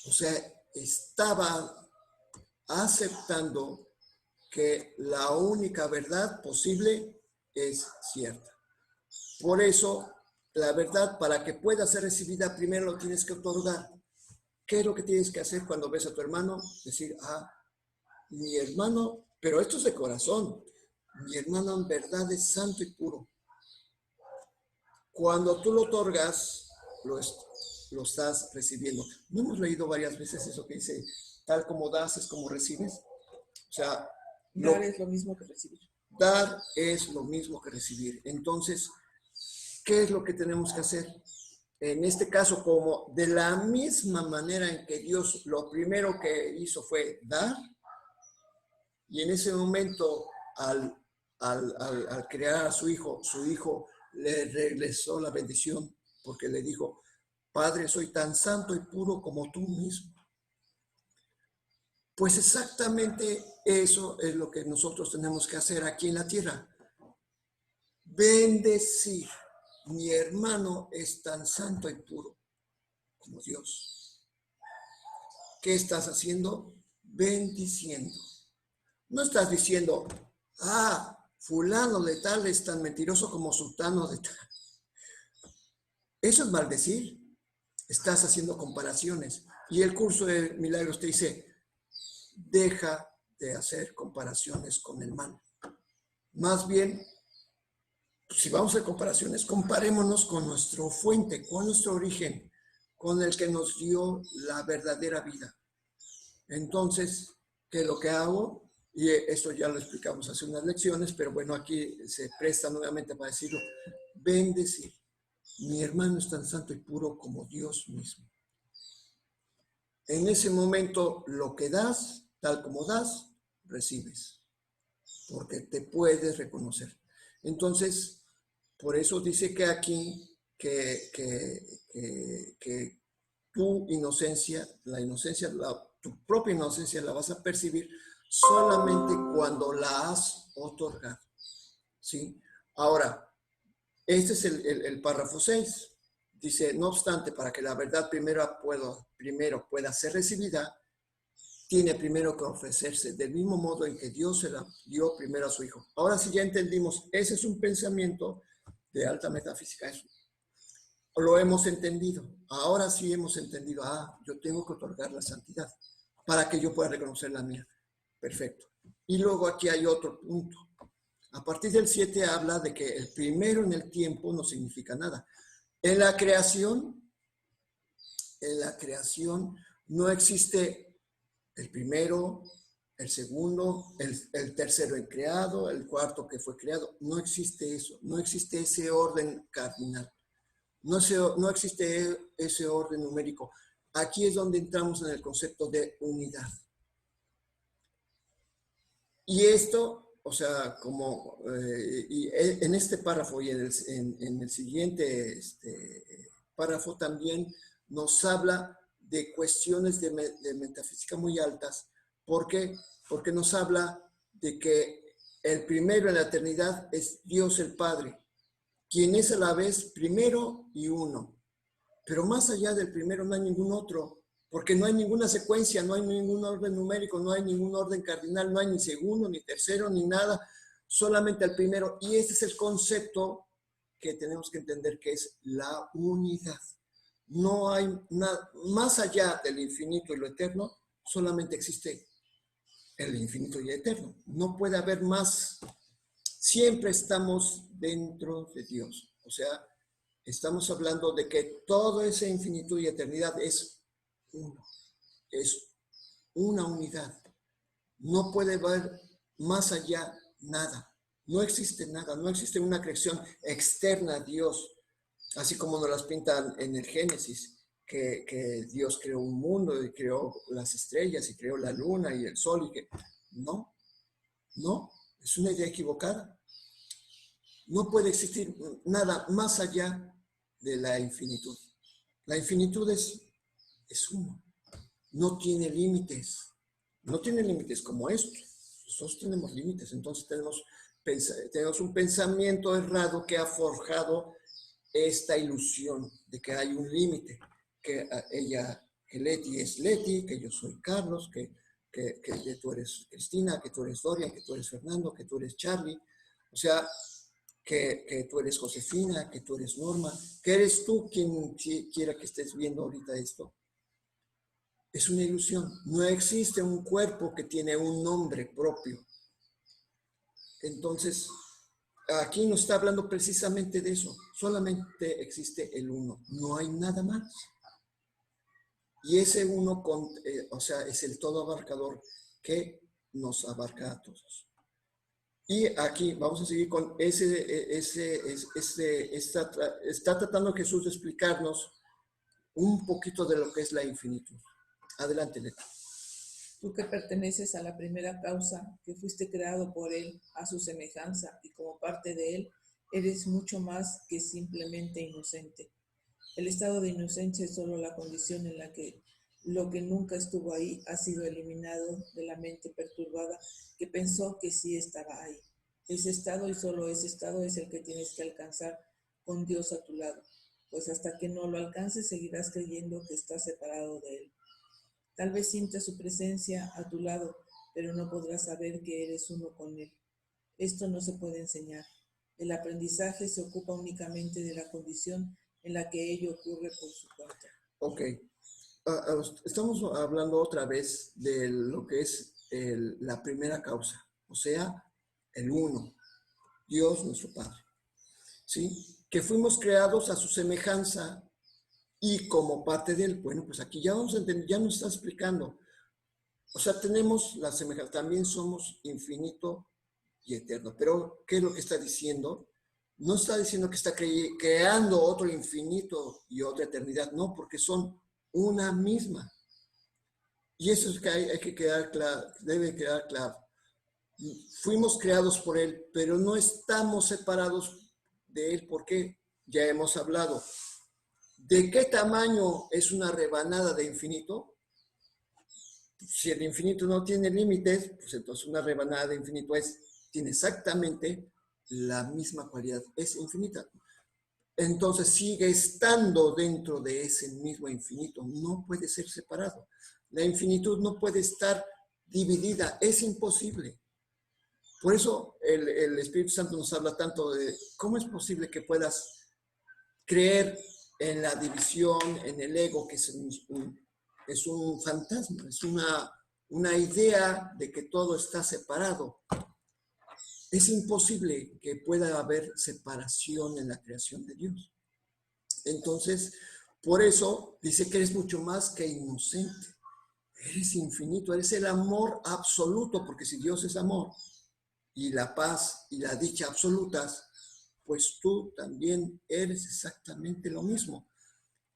O sea, estaba aceptando que la única verdad posible es cierta. Por eso la verdad, para que pueda ser recibida, primero lo tienes que otorgar. ¿Qué es lo que tienes que hacer cuando ves a tu hermano? Decir, mi hermano, pero esto es de corazón, mi hermano en verdad es santo y puro. Cuando tú lo otorgas, lo estás recibiendo. ¿No hemos leído varias veces eso que dice, tal como das es como recibes? O sea, dar es lo mismo que recibir. Dar es lo mismo que recibir. Entonces, ¿qué es lo que tenemos que hacer? En este caso, como de la misma manera en que Dios lo primero que hizo fue dar, y en ese momento al crear a su hijo le regresó la bendición porque le dijo, Padre, soy tan santo y puro como tú mismo. Pues exactamente eso es lo que nosotros tenemos que hacer aquí en la tierra. Bendecir. Mi hermano es tan santo y puro como Dios. ¿Qué estás haciendo? Bendiciendo. No estás diciendo, fulano de tal es tan mentiroso como sultano de tal. Eso es maldecir. Estás haciendo comparaciones. Y el curso de milagros te dice, deja de hacer comparaciones con el mal. Más bien, si vamos a hacer comparaciones, comparémonos con nuestra fuente, con nuestro origen, con el que nos dio la verdadera vida. Entonces, ¿qué es lo que hago? Y esto ya lo explicamos hace unas lecciones, pero bueno, aquí se presta nuevamente para decirlo. Bendecir. Mi hermano es tan santo y puro como Dios mismo. En ese momento, lo que das, tal como das, recibes, porque te puedes reconocer. Entonces, por eso dice que aquí que tu inocencia, tu propia inocencia la vas a percibir solamente cuando la has otorgado. ¿Sí? Ahora, este es el párrafo 6. Dice, no obstante, para que la verdad primero pueda ser recibida, tiene primero que ofrecerse, del mismo modo en que Dios se la dio primero a su Hijo. Ahora sí ya entendimos, ese es un pensamiento de alta metafísica, eso. Lo hemos entendido. Ahora sí hemos entendido, yo tengo que otorgar la santidad para que yo pueda reconocer la mía. Perfecto. Y luego aquí hay otro punto. A partir del 7 habla de que el primero en el tiempo no significa nada. En la creación no existe el primero, el segundo, el tercero en creado, el cuarto que fue creado. No existe eso, no existe ese orden cardinal. No existe ese orden numérico. Aquí es donde entramos en el concepto de unidad. Y esto, o sea, como y en este párrafo y en el siguiente párrafo también nos habla de cuestiones de metafísica muy altas. ¿Por qué? Porque nos habla de que el primero en la eternidad es Dios el Padre, quien es a la vez primero y uno. Pero más allá del primero no hay ningún otro, porque no hay ninguna secuencia, no hay ningún orden numérico, no hay ningún orden cardinal, no hay ni segundo, ni tercero, ni nada, solamente el primero. Y ese es el concepto que tenemos que entender, que es la unidad. No hay nada, más allá del infinito y lo eterno, solamente existe el infinito y el eterno. No puede haber más. Siempre estamos dentro de Dios. O sea, estamos hablando de que todo ese infinitud y eternidad es uno, es una unidad. No puede haber más allá nada. No existe nada, no existe una creación externa a Dios, así como nos las pintan en el Génesis, que Dios creó un mundo y creó las estrellas y creó la luna y el sol y que no, es una idea equivocada. No puede existir nada más allá de la infinitud. La infinitud es uno. No tiene límites. No tiene límites como estos. Nosotros tenemos límites. Entonces tenemos un pensamiento errado que ha forjado esta ilusión de que hay un límite. Que Leti es Leti, que yo soy Carlos, que tú eres Cristina, que tú eres Dorian, que tú eres Fernando, que tú eres Charlie. O sea, que tú eres Josefina, que tú eres Norma, que eres tú quien quiera que estés viendo ahorita esto. Es una ilusión. No existe un cuerpo que tiene un nombre propio. Entonces, aquí nos está hablando precisamente de eso. Solamente existe el uno. No hay nada más. Y ese uno, o sea, es el todo abarcador que nos abarca a todos. Y aquí vamos a seguir con está tratando Jesús de explicarnos un poquito de lo que es la infinitud. Adelante, Leti. Tú que perteneces a la primera causa, que fuiste creado por Él a su semejanza y como parte de Él, eres mucho más que simplemente inocente. El estado de inocencia es solo la condición en la que lo que nunca estuvo ahí ha sido eliminado de la mente perturbada que pensó que sí estaba ahí. Ese estado y solo ese estado es el que tienes que alcanzar con Dios a tu lado, pues hasta que no lo alcances seguirás creyendo que estás separado de Él. Tal vez sientas su presencia a tu lado, pero no podrás saber que eres uno con Él. Esto no se puede enseñar. El aprendizaje se ocupa únicamente de la condición en la que ello ocurre por su cuenta. Ok. Estamos hablando otra vez de lo que es la primera causa, o sea, el uno, Dios nuestro Padre, ¿sí? Que fuimos creados a su semejanza y como parte de él. Bueno, pues aquí ya vamos a entender, ya nos está explicando. O sea, tenemos la semejanza, también somos infinito y eterno. Pero, ¿qué es lo que está diciendo? No está diciendo que está creando otro infinito y otra eternidad, no, porque son una misma. Y eso es que hay que quedar claro, debe quedar claro. Fuimos creados por Él, pero no estamos separados de Él, porque ya hemos hablado. ¿De qué tamaño es una rebanada de infinito? Si el infinito no tiene límites, pues entonces una rebanada de infinito tiene exactamente la misma cualidad, es infinita. Entonces sigue estando dentro de ese mismo infinito, no puede ser separado. La infinitud no puede estar dividida, es imposible. Por eso el Espíritu Santo nos habla tanto de cómo es posible que puedas creer en la división, en el ego, que es un fantasma, es una idea de que todo está separado. Es imposible que pueda haber separación en la creación de Dios. Entonces, por eso dice que eres mucho más que inocente. Eres infinito, eres el amor absoluto, porque si Dios es amor y la paz y la dicha absolutas, pues tú también eres exactamente lo mismo.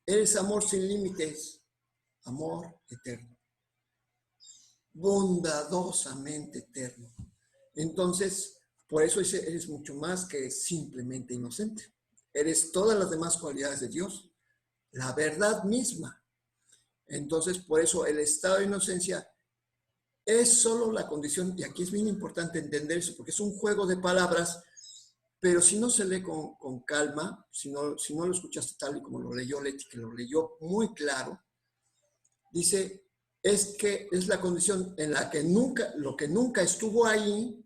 Eres amor sin límites, amor eterno, bondadosamente eterno. Entonces, por eso eres mucho más que simplemente inocente. Eres todas las demás cualidades de Dios, la verdad misma. Entonces, por eso el estado de inocencia es solo la condición, y aquí es bien importante entender eso, porque es un juego de palabras, pero si no se lee con calma, si no lo escuchaste tal y como lo leyó Leti, que lo leyó muy claro, dice, es que es la condición en la que lo que nunca estuvo ahí,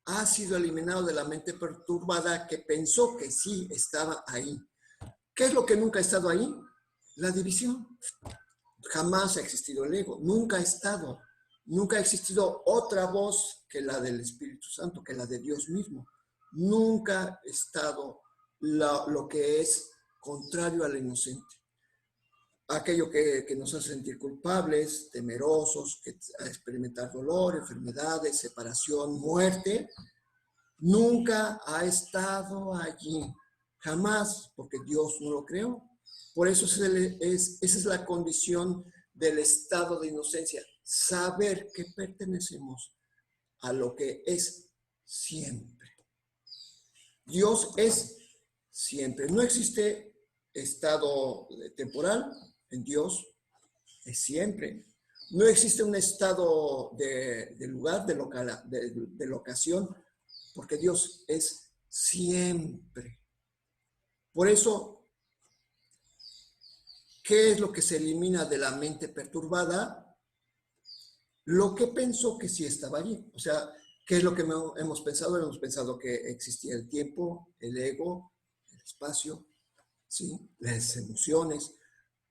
ha sido eliminado de la mente perturbada que pensó que sí estaba ahí. ¿Qué es lo que nunca ha estado ahí? La división. Jamás ha existido el ego, nunca ha estado. Nunca ha existido otra voz que la del Espíritu Santo, que la de Dios mismo. Nunca ha estado lo que es contrario al inocente. Aquello que nos hace sentir culpables, temerosos, que experimentar dolor, enfermedades, separación, muerte, nunca ha estado allí, jamás, porque Dios no lo creó. Por eso esa es la condición del estado de inocencia, saber que pertenecemos a lo que es siempre. Dios es siempre. No existe estado temporal en Dios, es siempre. No existe un estado de lugar, de locación, porque Dios es siempre. Por eso, ¿qué es lo que se elimina de la mente perturbada? Lo que pensó que sí estaba allí. O sea, ¿Qué es lo que hemos pensado? Hemos pensado que existía el tiempo, el ego, el espacio, ¿sí? Las emociones.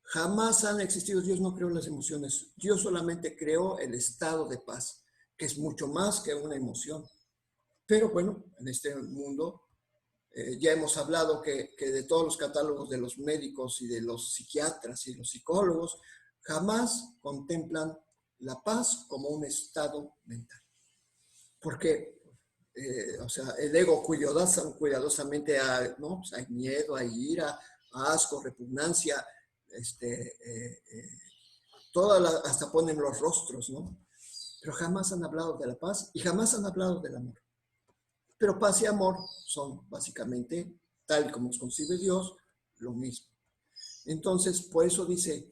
Jamás han existido, Dios no creó las emociones, Dios solamente creó el estado de paz, que es mucho más que una emoción. Pero bueno, en este mundo ya hemos hablado que de todos los catálogos de los médicos y de los psiquiatras y los psicólogos, jamás contemplan la paz como un estado mental. Porque, o sea, el ego cuidadosamente, ¿no? Pues hay miedo, hay ira, asco, repugnancia, hasta ponen los rostros, ¿no? Pero jamás han hablado de la paz y jamás han hablado del amor. Pero paz y amor son básicamente, tal como nos concibe Dios, lo mismo. Entonces, por eso dice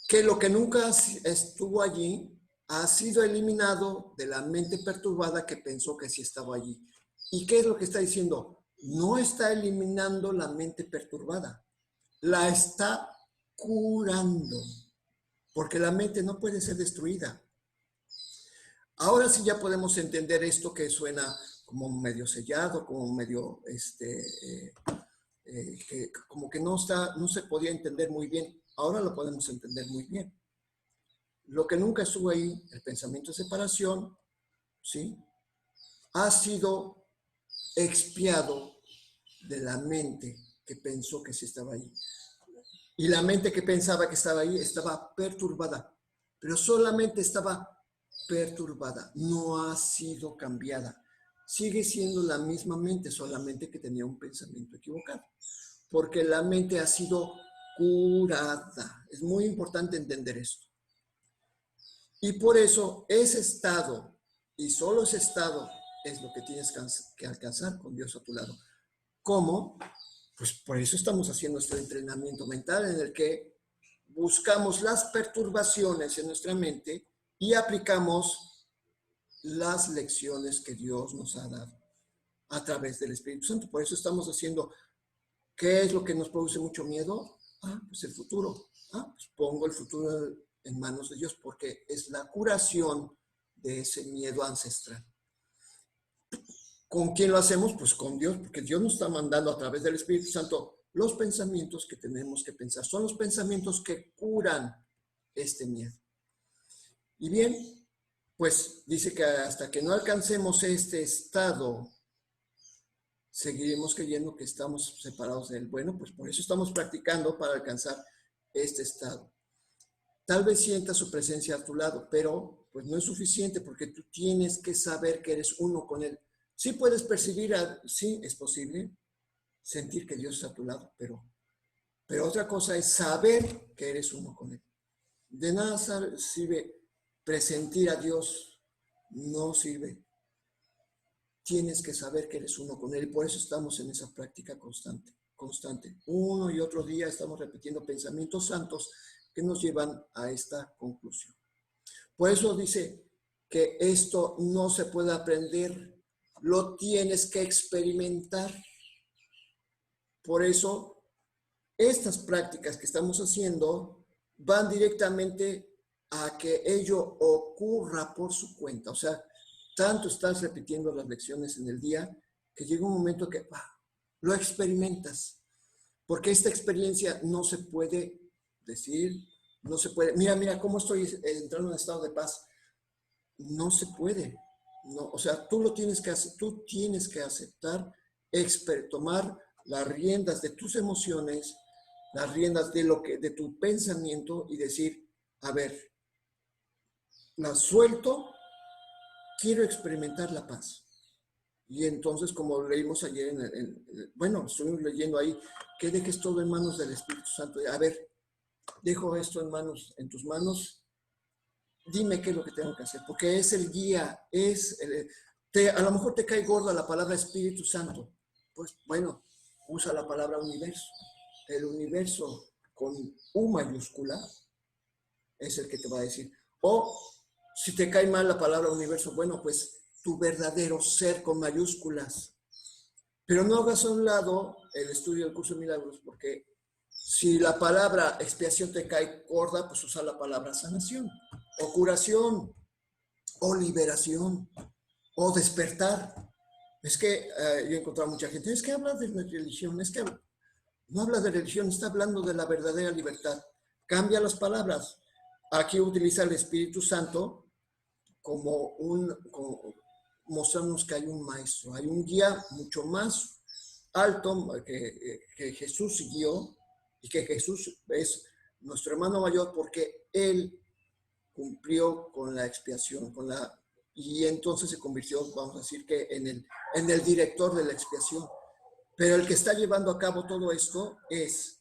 que lo que nunca estuvo allí ha sido eliminado de la mente perturbada que pensó que sí estaba allí. ¿Y qué es lo que está diciendo? No está eliminando la mente perturbada, la está curando, porque la mente no puede ser destruida. Ahora sí ya podemos entender esto que suena como medio sellado, como medio, que como que no se podía entender muy bien. Ahora lo podemos entender muy bien. Lo que nunca estuvo ahí, el pensamiento de separación, ¿sí? Ha sido expiado de la mente que pensó que sí estaba ahí. Y la mente que pensaba que estaba ahí estaba perturbada, pero solamente estaba perturbada, no ha sido cambiada. Sigue siendo la misma mente, solamente que tenía un pensamiento equivocado, porque la mente ha sido curada. Es muy importante entender esto. Y por eso ese estado, y solo ese estado, es lo que tienes que alcanzar con Dios a tu lado. ¿Cómo? Pues por eso estamos haciendo este entrenamiento mental en el que buscamos las perturbaciones en nuestra mente y aplicamos las lecciones que Dios nos ha dado a través del Espíritu Santo. Por eso estamos haciendo, ¿qué es lo que nos produce mucho miedo? Pues el futuro. Pues pongo el futuro en manos de Dios porque es la curación de ese miedo ancestral. ¿Con quién lo hacemos? Pues con Dios, porque Dios nos está mandando a través del Espíritu Santo los pensamientos que tenemos que pensar. Son los pensamientos que curan este miedo. Y bien, pues dice que hasta que no alcancemos este estado, seguiremos creyendo que estamos separados de Él. Bueno, pues por eso estamos practicando para alcanzar este estado. Tal vez sientas su presencia a tu lado, pero pues no es suficiente porque tú tienes que saber que eres uno con Él. Sí puedes percibir, sí es posible sentir que Dios está a tu lado, pero otra cosa es saber que eres uno con Él. De nada sirve presentir a Dios, no sirve. Tienes que saber que eres uno con Él, por eso estamos en esa práctica constante. Uno y otro día estamos repitiendo pensamientos santos que nos llevan a esta conclusión. Por eso dice que esto no se puede aprender, lo tienes que experimentar. Por eso, estas prácticas que estamos haciendo van directamente a que ello ocurra por su cuenta. O sea, tanto estás repitiendo las lecciones en el día que llega un momento que lo experimentas. Porque esta experiencia no se puede decir, no se puede. Mira cómo estoy entrando en estado de paz. No se puede. No, o sea, tú lo tienes que hacer, tú tienes que aceptar, tomar las riendas de tus emociones, las riendas de tu pensamiento y decir, a ver, la suelto, quiero experimentar la paz. Y entonces, como leímos ayer, bueno, estuvimos leyendo ahí, que dejes todo en manos del Espíritu Santo. A ver, dejo esto en tus manos, dime qué es lo que tengo que hacer, porque es el guía, a lo mejor te cae gorda la palabra Espíritu Santo, pues bueno, usa la palabra universo. El universo con U mayúscula es el que te va a decir. O si te cae mal la palabra universo, bueno, pues tu verdadero ser con mayúsculas. Pero no hagas a un lado el estudio del curso de milagros, porque si la palabra expiación te cae gorda, pues usa la palabra sanación o curación. o liberación, o despertar. Es que yo he encontrado mucha gente, es que habla de religión, es que no habla de religión, está hablando de la verdadera libertad. Cambia las palabras. Aquí utiliza el Espíritu Santo como mostrarnos que hay un maestro, hay un guía mucho más alto que Jesús siguió, y que Jesús es nuestro hermano mayor porque Él cumplió con la expiación, y entonces se convirtió, vamos a decir, que en el director de la expiación. Pero el que está llevando a cabo todo esto es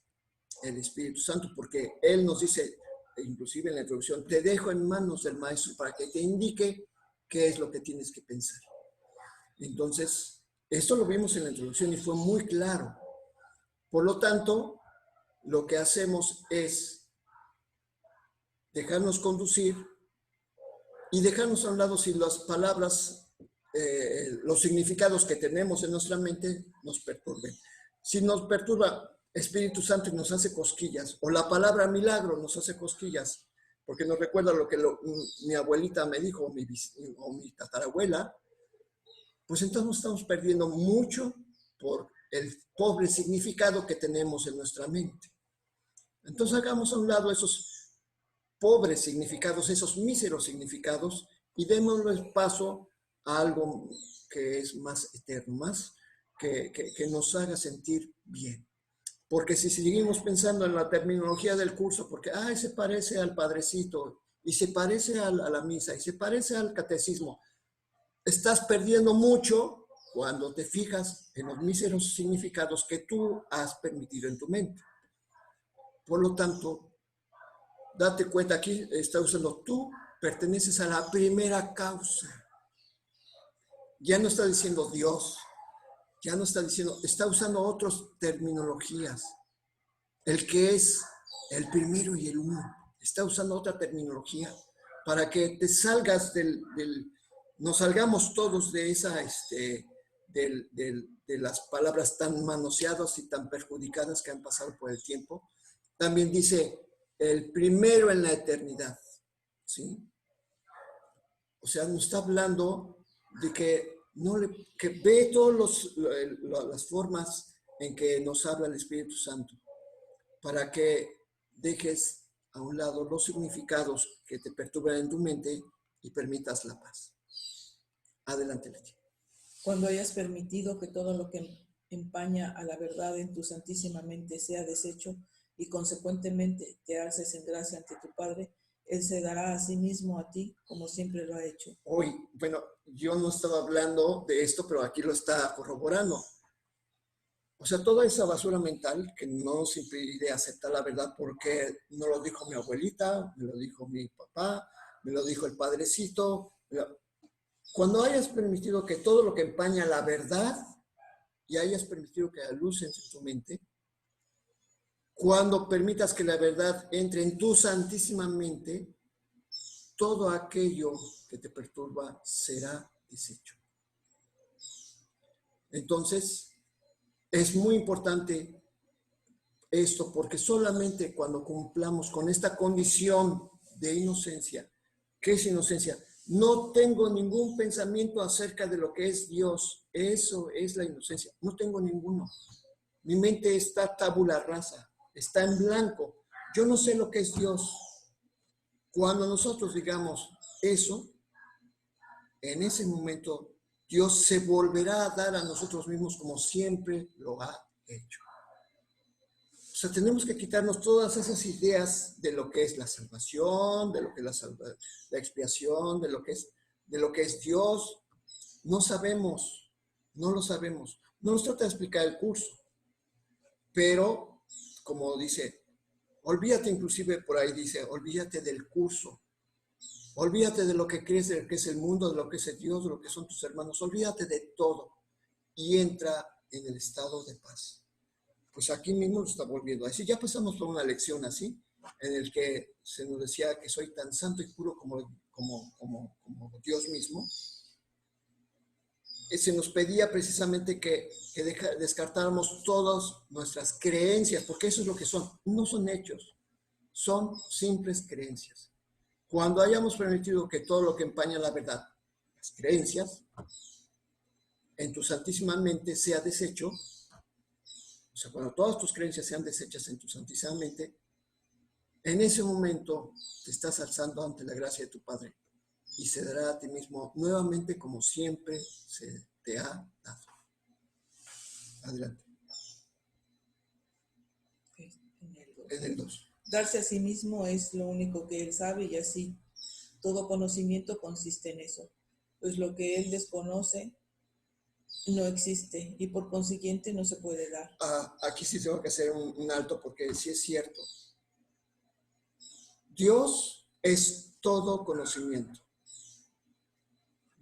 el Espíritu Santo, porque Él nos dice, inclusive en la introducción, te dejo en manos del Maestro para que te indique qué es lo que tienes que pensar. Entonces, esto lo vimos en la introducción y fue muy claro. Por lo tanto, lo que hacemos es dejarnos conducir y dejarnos a un lado si las palabras, los significados que tenemos en nuestra mente nos perturben. Si nos perturba Espíritu Santo y nos hace cosquillas, o la palabra milagro nos hace cosquillas, porque nos recuerda lo que mi abuelita me dijo, o mi tatarabuela, pues entonces estamos perdiendo mucho por el pobre significado que tenemos en nuestra mente. Entonces hagamos a un lado esos pobres significados, esos míseros significados, y démosle paso a algo que es más eterno, más que nos haga sentir bien. Porque si seguimos pensando en la terminología del curso, porque se parece al padrecito, y se parece a la misa, y se parece al catecismo, estás perdiendo mucho cuando te fijas en los míseros significados que tú has permitido en tu mente. Por lo tanto, date cuenta, aquí está usando tú perteneces a la primera causa. Ya no está diciendo Dios, ya no está diciendo, está usando otras terminologías. El que es el primero y el uno. Está usando otra terminología para que te salgas nos salgamos todos de esa, de las palabras tan manoseadas y tan perjudicadas que han pasado por el tiempo. También dice, el primero en la eternidad, ¿sí? O sea, nos está hablando de que ve todas las formas en que nos habla el Espíritu Santo, para que dejes a un lado los significados que te perturban en tu mente y permitas la paz. Adelante, Leti. Cuando hayas permitido que todo lo que empaña a la verdad en tu santísima mente sea deshecho y consecuentemente te alces en gracia ante tu Padre, Él se dará a sí mismo a ti como siempre lo ha hecho. Hoy, bueno, yo no estaba hablando de esto, pero aquí lo está corroborando. O sea, toda esa basura mental que no se impide aceptar la verdad porque no lo dijo mi abuelita, me lo dijo mi papá, me lo dijo el padrecito. Cuando hayas permitido que todo lo que empaña la verdad y hayas permitido que la luz entre en tu mente, cuando permitas que la verdad entre en tu santísima mente, todo aquello que te perturba será deshecho. Entonces, es muy importante esto, porque solamente cuando cumplamos con esta condición de inocencia, ¿qué es inocencia? No tengo ningún pensamiento acerca de lo que es Dios. Eso es la inocencia. No tengo ninguno. Mi mente está tabula rasa, está en blanco. Yo no sé lo que es Dios. Cuando nosotros digamos eso, en ese momento Dios se volverá a dar a nosotros mismos como siempre lo ha hecho. O sea, tenemos que quitarnos todas esas ideas de lo que es la salvación, de lo que es la expiación, de lo que es Dios. No sabemos, no lo sabemos. No nos trata de explicar el curso, pero como dice, olvídate, inclusive por ahí dice, olvídate del curso. Olvídate de lo que crees, de lo que es el mundo, de lo que es el Dios, de lo que son tus hermanos. Olvídate de todo y entra en el estado de paz. Pues aquí mismo lo está volviendo así. Ya pasamos por una lección así, en el que se nos decía que soy tan santo y puro como Dios mismo. Se nos pedía precisamente que descartáramos todas nuestras creencias, porque eso es lo que son. No son hechos, son simples creencias. Cuando hayamos permitido que todo lo que empaña la verdad, las creencias, en tu santísima mente sea deshecho, o sea, cuando todas tus creencias sean deshechas en tu santísima mente, en ese momento te estás alzando ante la gracia de tu Padre y se dará a ti mismo nuevamente como siempre se te ha dado. Adelante. En el 2. Darse a sí mismo es lo único que él sabe y así todo conocimiento consiste en eso, pues lo que él desconoce no existe y por consiguiente no se puede dar. Aquí sí tengo que hacer un alto porque sí es cierto. Dios es todo conocimiento.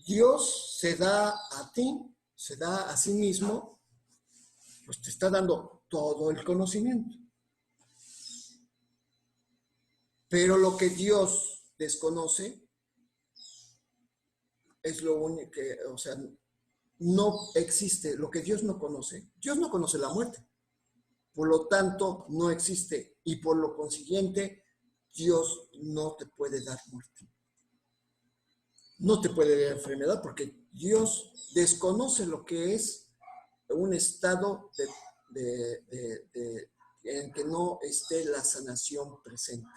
Dios se da a ti, se da a sí mismo, pues te está dando todo el conocimiento. Pero lo que Dios desconoce es lo único que, o sea, no existe. Lo que Dios no conoce la muerte. Por lo tanto, no existe. Y por lo consiguiente, Dios no te puede dar muerte. No te puede dar enfermedad porque Dios desconoce lo que es un estado en que no esté la sanación presente.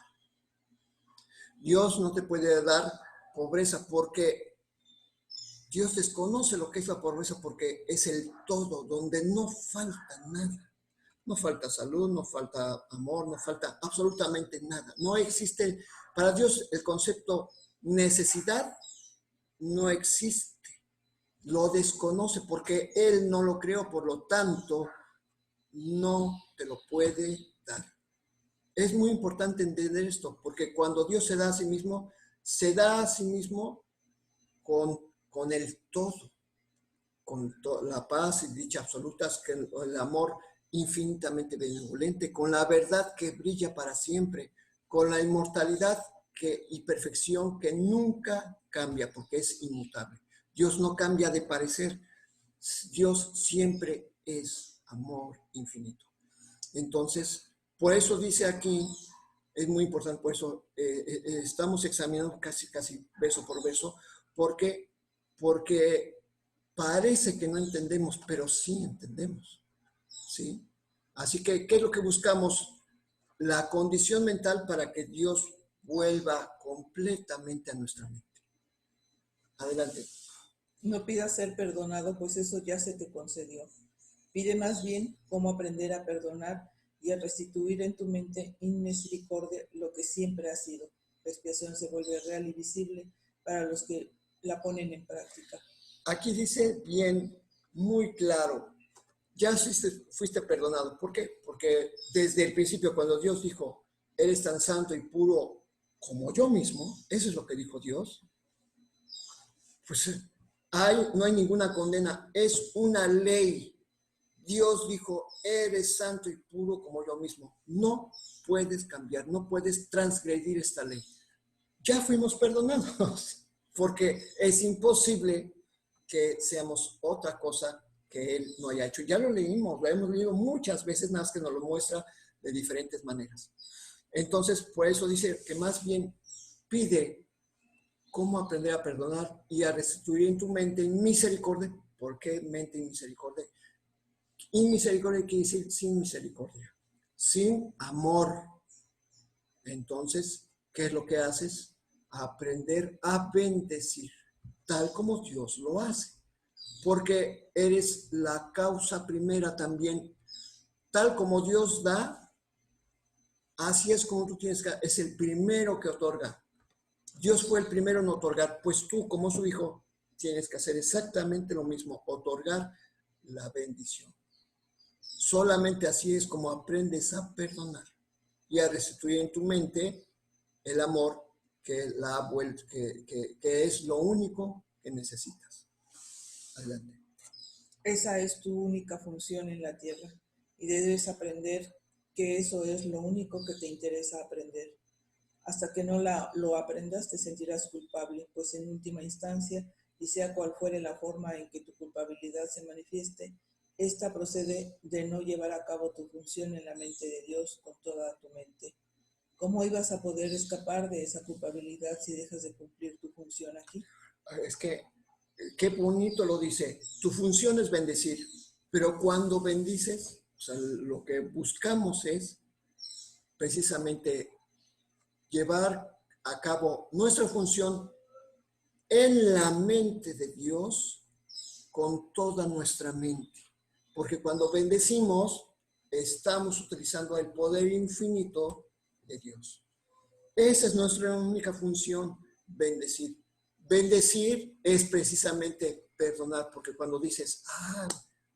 Dios no te puede dar pobreza porque Dios desconoce lo que es la pobreza porque es el todo, donde no falta nada. No falta salud, no falta amor, no falta absolutamente nada. No existe, para Dios el concepto necesidad no existe. Lo desconoce porque Él no lo creó, por lo tanto, no te lo puede dar. Es muy importante entender esto, porque cuando Dios se da a sí mismo con el todo, con la paz y dicha absolutas, que el amor infinitamente benevolente, con la verdad que brilla para siempre, con la inmortalidad y perfección que nunca cambia, porque es inmutable. Dios no cambia de parecer, Dios siempre es amor infinito. Entonces, por eso dice aquí, es muy importante, por eso estamos examinando casi verso por verso, porque parece que no entendemos, pero sí entendemos, ¿sí? Así que, ¿qué es lo que buscamos? La condición mental para que Dios vuelva completamente a nuestra mente. Adelante. No pidas ser perdonado, pues eso ya se te concedió. Pide más bien cómo aprender a perdonar y a restituir en tu mente inmisericordia lo que siempre ha sido. La expiación se vuelve real y visible para los que la ponen en práctica. Aquí dice bien, muy claro, ya fuiste perdonado. ¿Por qué? Porque desde el principio, cuando Dios dijo, eres tan santo y puro como yo mismo, eso es lo que dijo Dios, pues no hay ninguna condena, es una ley. Dios dijo, eres santo y puro como yo mismo. No puedes cambiar, no puedes transgredir esta ley. Ya fuimos perdonados, porque es imposible que seamos otra cosa que Él no haya hecho. Ya lo leímos, lo hemos leído muchas veces, nada más que nos lo muestra de diferentes maneras. Entonces, por eso dice que más bien pide cómo aprender a perdonar y a restituir en tu mente misericordia. ¿Por qué mente y misericordia? Inmisericordia quiere decir sin misericordia, sin amor. Entonces, ¿qué es lo que haces? Aprender a bendecir, tal como Dios lo hace. Porque eres la causa primera también. Tal como Dios da, así es como tú tienes que, es el primero que otorga. Dios fue el primero en otorgar, pues tú como su hijo tienes que hacer exactamente lo mismo, otorgar la bendición. Solamente así es como aprendes a perdonar y a restituir en tu mente el amor que es lo único que necesitas. Adelante. Esa es tu única función en la tierra y debes aprender que eso es lo único que te interesa aprender. Hasta que no lo aprendas te sentirás culpable, pues en última instancia, y sea cual fuere la forma en que tu culpabilidad se manifieste, esta procede de no llevar a cabo tu función en la mente de Dios con toda tu mente. ¿Cómo ibas a poder escapar de esa culpabilidad si dejas de cumplir tu función aquí? Es que, qué bonito lo dice. Tu función es bendecir, pero cuando bendices, o sea, lo que buscamos es precisamente llevar a cabo nuestra función en la mente de Dios con toda nuestra mente. Porque cuando bendecimos, estamos utilizando el poder infinito de Dios. Esa es nuestra única función, bendecir. Bendecir es precisamente perdonar, porque cuando dices,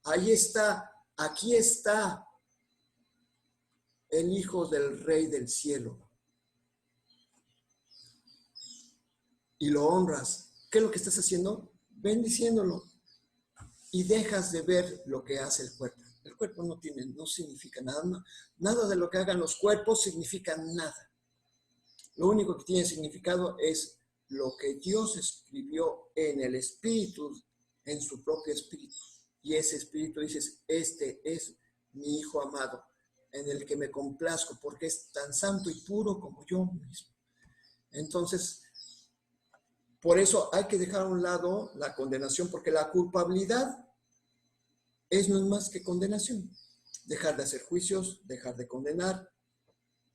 ahí está, aquí está el Hijo del Rey del cielo, y lo honras, ¿qué es lo que estás haciendo? Bendiciéndolo. Y dejas de ver lo que hace el cuerpo. El cuerpo no significa nada. Nada de lo que hagan los cuerpos significa nada. Lo único que tiene significado es lo que Dios escribió en el Espíritu, en su propio Espíritu. Y ese Espíritu dices, este es mi Hijo amado, en el que me complazco, porque es tan santo y puro como yo mismo. Entonces, por eso hay que dejar a un lado la condenación, porque la culpabilidad no es más que condenación. Dejar de hacer juicios, dejar de condenar.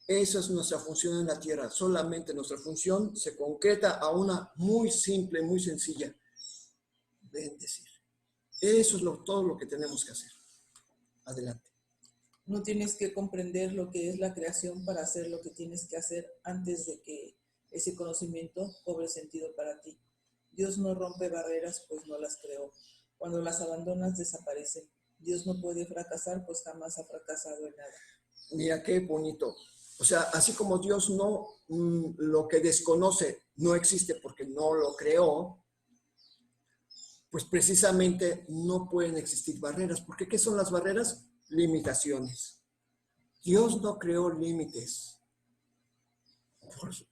Esa es nuestra función en la tierra. Solamente nuestra función se concreta a una muy simple, muy sencilla. Bendecir. Eso es todo lo que tenemos que hacer. Adelante. No tienes que comprender lo que es la creación para hacer lo que tienes que hacer antes de que ese conocimiento cobre sentido para ti. Dios no rompe barreras, pues no las creó. Cuando las abandonas, desaparecen. Dios no puede fracasar, pues jamás ha fracasado en nada. Mira qué bonito. O sea, así como Dios lo que desconoce no existe porque no lo creó, pues precisamente no pueden existir barreras. Porque ¿qué son las barreras? Limitaciones. Dios no creó límites. Pues,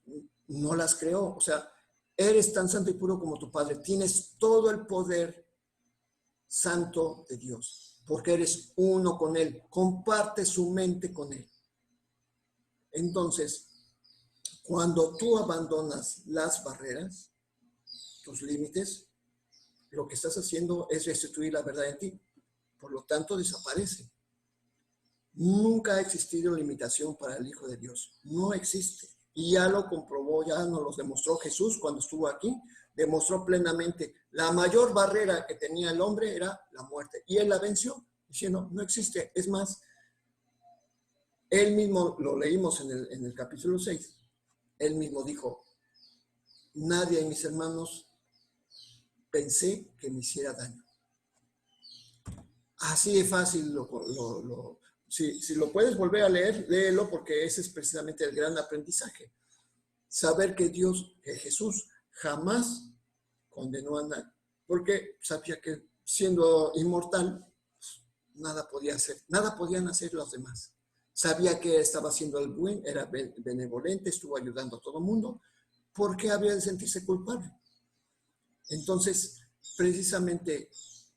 no las creó. O sea, eres tan santo y puro como tu Padre. Tienes todo el poder santo de Dios, porque eres uno con Él. Comparte su mente con Él. Entonces, cuando tú abandonas las barreras, tus límites, lo que estás haciendo es restituir la verdad en ti. Por lo tanto, desaparece. Nunca ha existido limitación para el Hijo de Dios. No existe. Y ya lo comprobó, ya nos lo demostró Jesús cuando estuvo aquí. Demostró plenamente la mayor barrera que tenía el hombre era la muerte. Y él la venció, diciendo, no existe. Es más, él mismo, lo leímos en el capítulo 6, él mismo dijo, nadie de mis hermanos pensé que me hiciera daño. Así de fácil si lo puedes volver a leer, léelo, porque ese es precisamente el gran aprendizaje. Saber que Jesús jamás condenó a nadie, porque sabía que siendo inmortal, nada podía hacer, nada podían hacer los demás. Sabía que estaba haciendo el buen, era benevolente, estuvo ayudando a todo el mundo. ¿Por qué había de sentirse culpable? Entonces, precisamente,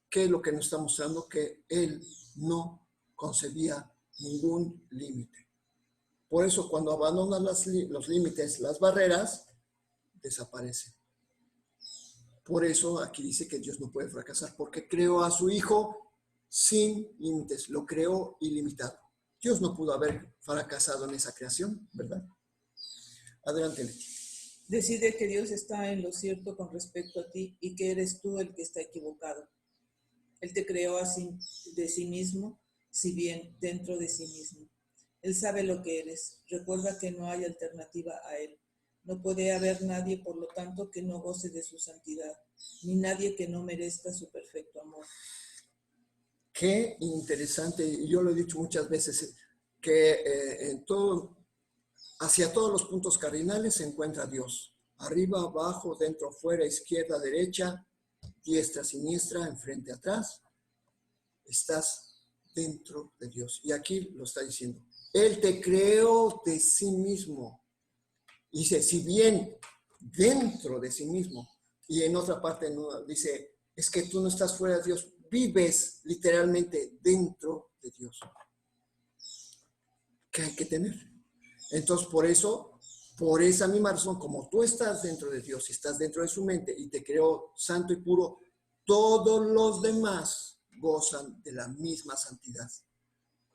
¿qué es lo que nos está mostrando? Que él no concebía ningún límite. Por eso, cuando abandonan los límites, las barreras, desaparecen. Por eso aquí dice que Dios no puede fracasar, porque creó a su Hijo sin límites, lo creó ilimitado. Dios no pudo haber fracasado en esa creación, ¿verdad? Adelante, Leti. Decide que Dios está en lo cierto con respecto a ti y que eres tú el que está equivocado. Él te creó así de sí mismo, si bien dentro de sí mismo. Él sabe lo que eres. Recuerda que no hay alternativa a Él. No puede haber nadie, por lo tanto, que no goce de su santidad, ni nadie que no merezca su perfecto amor. Qué interesante, y yo lo he dicho muchas veces, que hacia todos los puntos cardinales se encuentra Dios. Arriba, abajo, dentro, fuera, izquierda, derecha, diestra, siniestra, enfrente, atrás. Estás dentro de Dios. Y aquí lo está diciendo. Él te creó de sí mismo. Dice, si bien dentro de sí mismo. Y en otra parte dice, es que tú no estás fuera de Dios. Vives literalmente dentro de Dios. ¿Qué hay que tener? Entonces, por esa misma razón, como tú estás dentro de Dios y estás dentro de su mente y te creó santo y puro, todos los demás gozan de la misma santidad.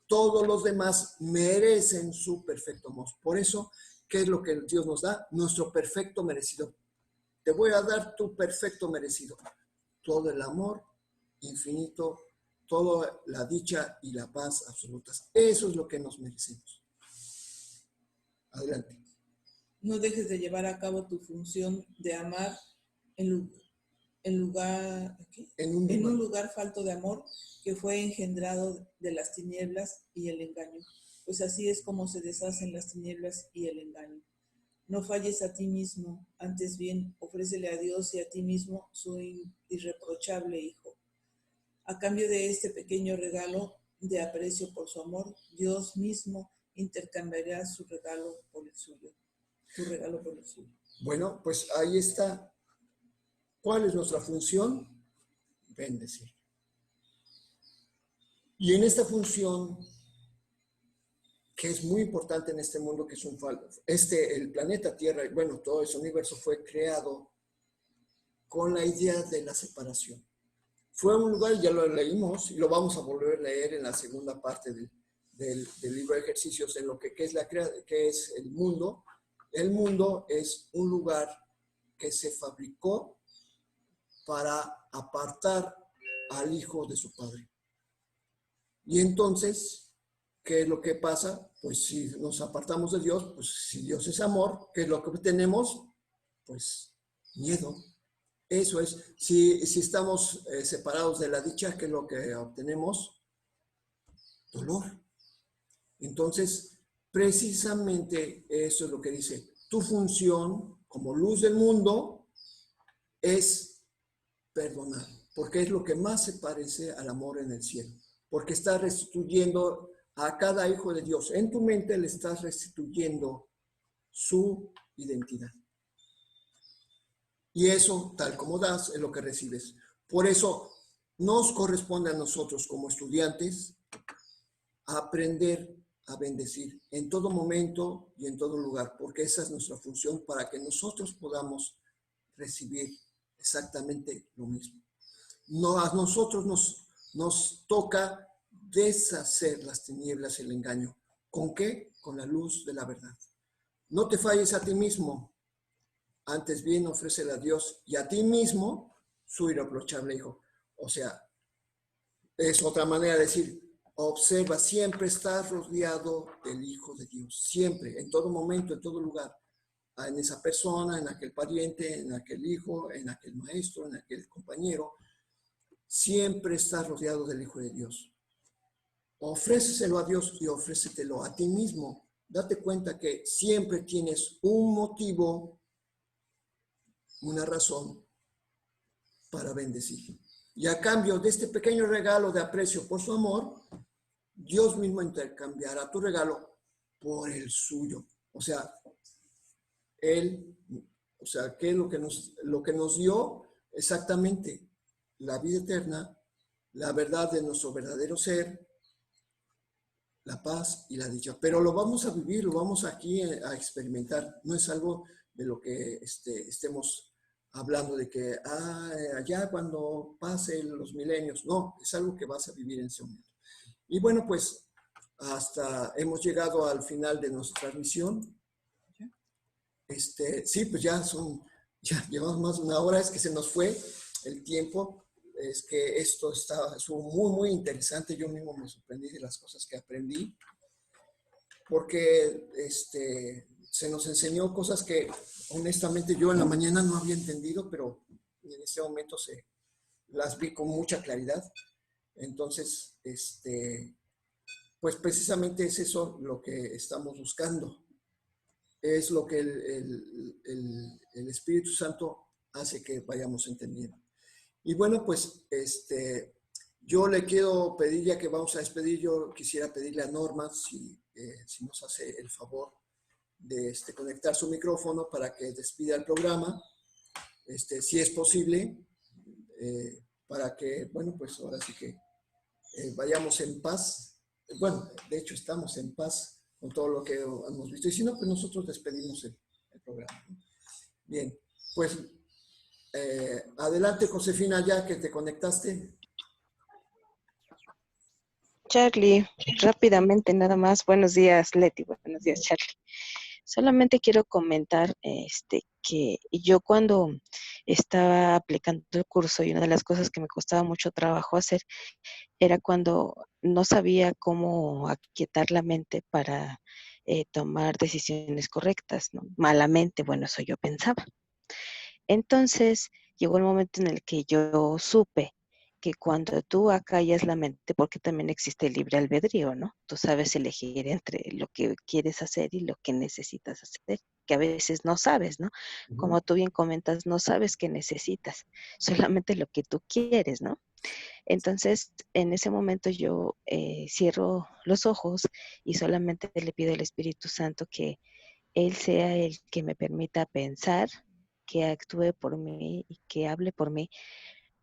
Todos los demás merecen su perfecto amor. Por eso, ¿qué es lo que Dios nos da? Nuestro perfecto merecido. Te voy a dar tu perfecto merecido. Todo el amor infinito, toda la dicha y la paz absolutas. Eso es lo que nos merecemos. Adelante. No dejes de llevar a cabo tu función de amar en un lugar falto de amor que fue engendrado de las tinieblas y el engaño. Pues así es como se deshacen las tinieblas y el engaño. No falles a ti mismo, antes bien, ofrécele a Dios y a ti mismo su irreprochable Hijo. A cambio de este pequeño regalo de aprecio por su amor, Dios mismo intercambiará su regalo por el suyo. Tu regalo por el suyo. Bueno, pues ahí está. ¿Cuál es nuestra función? Bendecir. Y en esta función, que es muy importante en este mundo, que es el planeta Tierra, bueno, todo ese universo fue creado con la idea de la separación. Fue un lugar, ya lo leímos, y lo vamos a volver a leer en la segunda parte del libro de ejercicios, en lo que es el mundo. El mundo es un lugar que se fabricó para apartar al hijo de su padre. Y entonces, ¿qué es lo que pasa? Pues si nos apartamos de Dios, pues si Dios es amor, ¿qué es lo que tenemos? Pues miedo. Eso es, si estamos separados de la dicha, ¿qué es lo que obtenemos? Dolor. Entonces, precisamente eso es lo que dice, tu función como luz del mundo es perdonar, porque es lo que más se parece al amor en el cielo, porque está restituyendo a cada hijo de Dios. En tu mente le estás restituyendo su identidad. Y eso, tal como das, es lo que recibes. Por eso nos corresponde a nosotros como estudiantes aprender a bendecir en todo momento y en todo lugar, porque esa es nuestra función para que nosotros podamos recibir exactamente lo mismo. No, a nosotros nos toca deshacer las tinieblas y el engaño. ¿Con qué? Con la luz de la verdad. No te falles a ti mismo, antes bien ofrécele a Dios y a ti mismo su irreprochable Hijo. O sea, es otra manera de decir, observa, siempre estás rodeado del Hijo de Dios, siempre, en todo momento, en todo lugar, en esa persona, en aquel pariente, en aquel hijo, en aquel maestro, en aquel compañero, siempre estás rodeado del Hijo de Dios. Ofréceselo a Dios y ofrécetelo a ti mismo. Date cuenta que siempre tienes un motivo, una razón para bendecir. Y a cambio de este pequeño regalo de aprecio por su amor, Dios mismo intercambiará tu regalo por el suyo. O sea, Él, ¿qué es lo que nos dio? Exactamente la vida eterna, la verdad de nuestro verdadero ser, la paz y la dicha. Pero lo vamos a vivir, lo vamos aquí a experimentar. No es algo de lo que estemos hablando de que allá cuando pasen los milenios. No, es algo que vas a vivir en ese momento. Y bueno, pues hasta hemos llegado al final de nuestra transmisión. Sí, pues ya llevamos más de una hora, es que se nos fue el tiempo. Es que esto estuvo muy, muy interesante. Yo mismo me sorprendí de las cosas que aprendí, porque se nos enseñó cosas que honestamente yo en la mañana no había entendido, pero en este momento las vi con mucha claridad. Entonces, pues precisamente es eso lo que estamos buscando. Es lo que el Espíritu Santo hace que vayamos entendiendo. Y bueno, pues yo le quiero pedir, ya que vamos a despedir, yo quisiera pedirle a Norma si nos hace el favor de conectar su micrófono para que despida el programa, si es posible, para que, bueno, pues ahora sí que vayamos en paz. Bueno, de hecho estamos en paz con todo lo que hemos visto. Y si no, pues nosotros despedimos el programa, ¿no? Bien, pues adelante, Josefina, ya que te conectaste. Charlie, rápidamente nada más. Buenos días, Leti. Buenos días, Charlie. Solamente quiero comentar que yo cuando estaba aplicando el curso y una de las cosas que me costaba mucho trabajo hacer era cuando no sabía cómo aquietar la mente para tomar decisiones correctas, ¿no? Malamente, bueno, eso yo pensaba. Entonces llegó el momento en el que yo supe que cuando tú acallas la mente, porque también existe el libre albedrío, ¿no? Tú sabes elegir entre lo que quieres hacer y lo que necesitas hacer, que a veces no sabes, ¿no? Como tú bien comentas, no sabes qué necesitas, solamente lo que tú quieres, ¿no? Entonces, en ese momento yo cierro los ojos y solamente le pido al Espíritu Santo que Él sea el que me permita pensar, que actúe por mí y que hable por mí,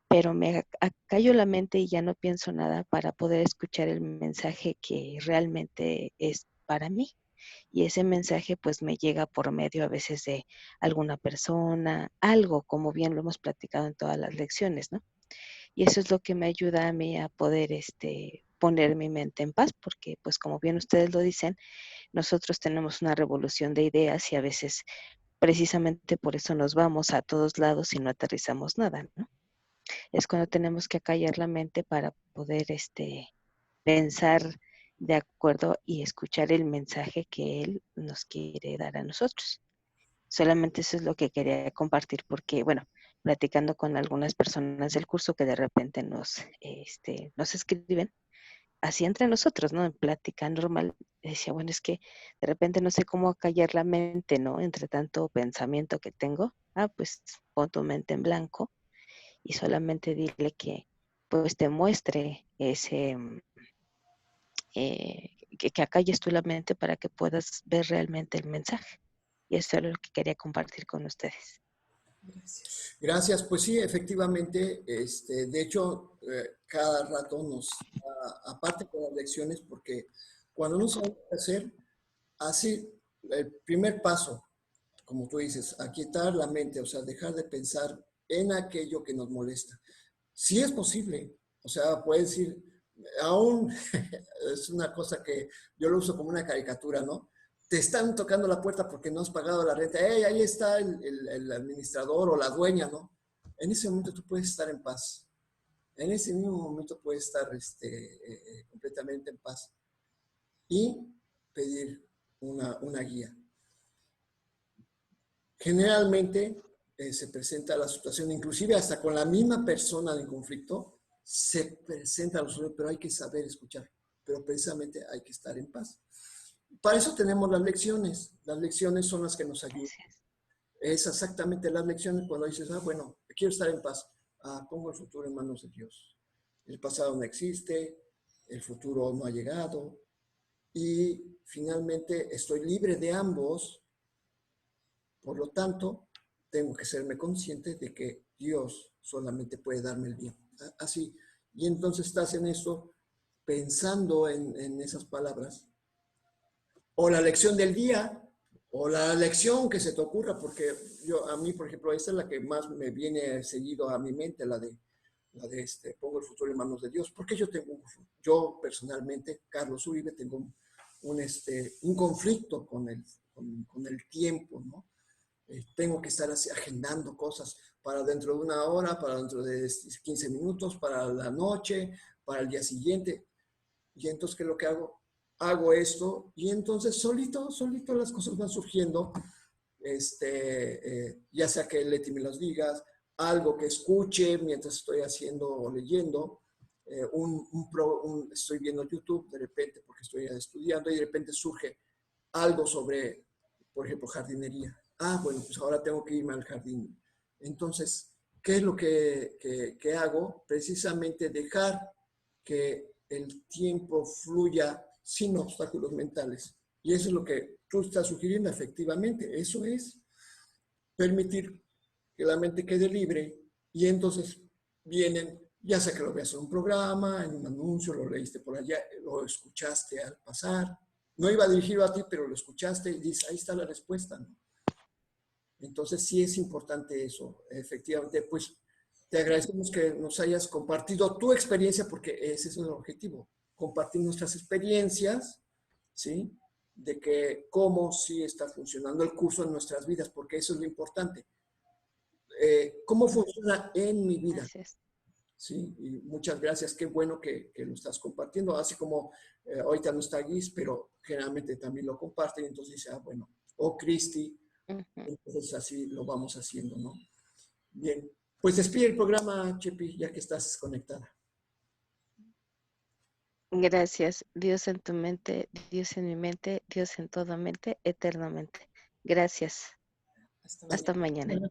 pero me acallo la mente y ya no pienso nada para poder escuchar el mensaje que realmente es para mí. Y ese mensaje pues me llega por medio a veces de alguna persona, algo, como bien lo hemos platicado en todas las lecciones, ¿no? Y eso es lo que me ayuda a mí a poder poner mi mente en paz, porque pues como bien ustedes lo dicen, nosotros tenemos una revolución de ideas y a veces precisamente por eso nos vamos a todos lados y no aterrizamos nada, ¿no? Es cuando tenemos que acallar la mente para poder pensar de acuerdo y escuchar el mensaje que Él nos quiere dar a nosotros. Solamente eso es lo que quería compartir porque, bueno, platicando con algunas personas del curso que de repente nos escriben, así entre nosotros, ¿no? En plática normal, decía, bueno, es que de repente no sé cómo callar la mente, ¿no? Entre tanto pensamiento que tengo, pues pon tu mente en blanco y solamente dile que pues te muestre que acalles tú la mente para que puedas ver realmente el mensaje. Y eso es lo que quería compartir con ustedes. Gracias. Gracias, pues sí, efectivamente, de hecho, cada rato aparte con las lecciones, porque cuando no sabe qué hacer, hace el primer paso, como tú dices, aquietar la mente, o sea, dejar de pensar en aquello que nos molesta. Sí es posible, o sea, puedes decir, aún es una cosa que yo lo uso como una caricatura, ¿no? Te están tocando la puerta porque no has pagado la renta. ¡Hey, ahí está el administrador o la dueña!, ¿no? En ese momento tú puedes estar en paz. En ese mismo momento puedes estar completamente en paz y pedir una guía. Generalmente se presenta la situación, inclusive hasta con la misma persona en conflicto, se presenta la situación, pero hay que saber escuchar. Pero precisamente hay que estar en paz. Para eso tenemos las lecciones. Las lecciones son las que nos ayudan. Gracias. Es exactamente las lecciones cuando dices, bueno, quiero estar en paz. Pongo el futuro en manos de Dios. El pasado no existe, el futuro no ha llegado y finalmente estoy libre de ambos. Por lo tanto, tengo que serme consciente de que Dios solamente puede darme el bien. Así. Y entonces estás en eso, pensando en esas palabras. O la lección del día, o la lección que se te ocurra, porque a mí, por ejemplo, esta es la que más me viene seguido a mi mente, la de pongo el futuro en manos de Dios, porque yo personalmente, Carlos Uribe, tengo un conflicto con el tiempo, ¿no? Tengo que estar así agendando cosas para dentro de una hora, para dentro de 15 minutos, para la noche, para el día siguiente. Y entonces, ¿qué es lo que hago? Hago esto y entonces solito las cosas van surgiendo, ya sea que Leti me las digas, algo que escuche mientras estoy haciendo o leyendo, estoy viendo YouTube de repente porque estoy estudiando y de repente surge algo sobre, por ejemplo, jardinería. Bueno, pues ahora tengo que irme al jardín. Entonces, ¿qué es lo que hago? Precisamente dejar que el tiempo fluya sin obstáculos mentales. Y eso es lo que tú estás sugiriendo, efectivamente. Eso es permitir que la mente quede libre y entonces vienen, ya sea que lo veas en un programa, en un anuncio, lo leíste por allá, lo escuchaste al pasar, no iba dirigido a ti, pero lo escuchaste y dices, ahí está la respuesta, ¿no? Entonces sí es importante eso, efectivamente, pues te agradecemos que nos hayas compartido tu experiencia, porque ese es el objetivo, compartir nuestras experiencias, ¿sí? De que cómo sí está funcionando el curso en nuestras vidas, porque eso es lo importante. ¿Cómo funciona en mi vida? Gracias. Sí, y muchas gracias, qué bueno que lo estás compartiendo, así como ahorita no está Guis, pero generalmente también lo comparte y entonces dice, ah, bueno, o Cristi, Ujú. entonces así lo vamos haciendo, ¿no? Bien, pues despide el programa, Chepi, ya que estás conectada. Gracias. Dios en tu mente, Dios en mi mente, Dios en toda mente, eternamente. Gracias. Hasta Hasta mañana. mañana.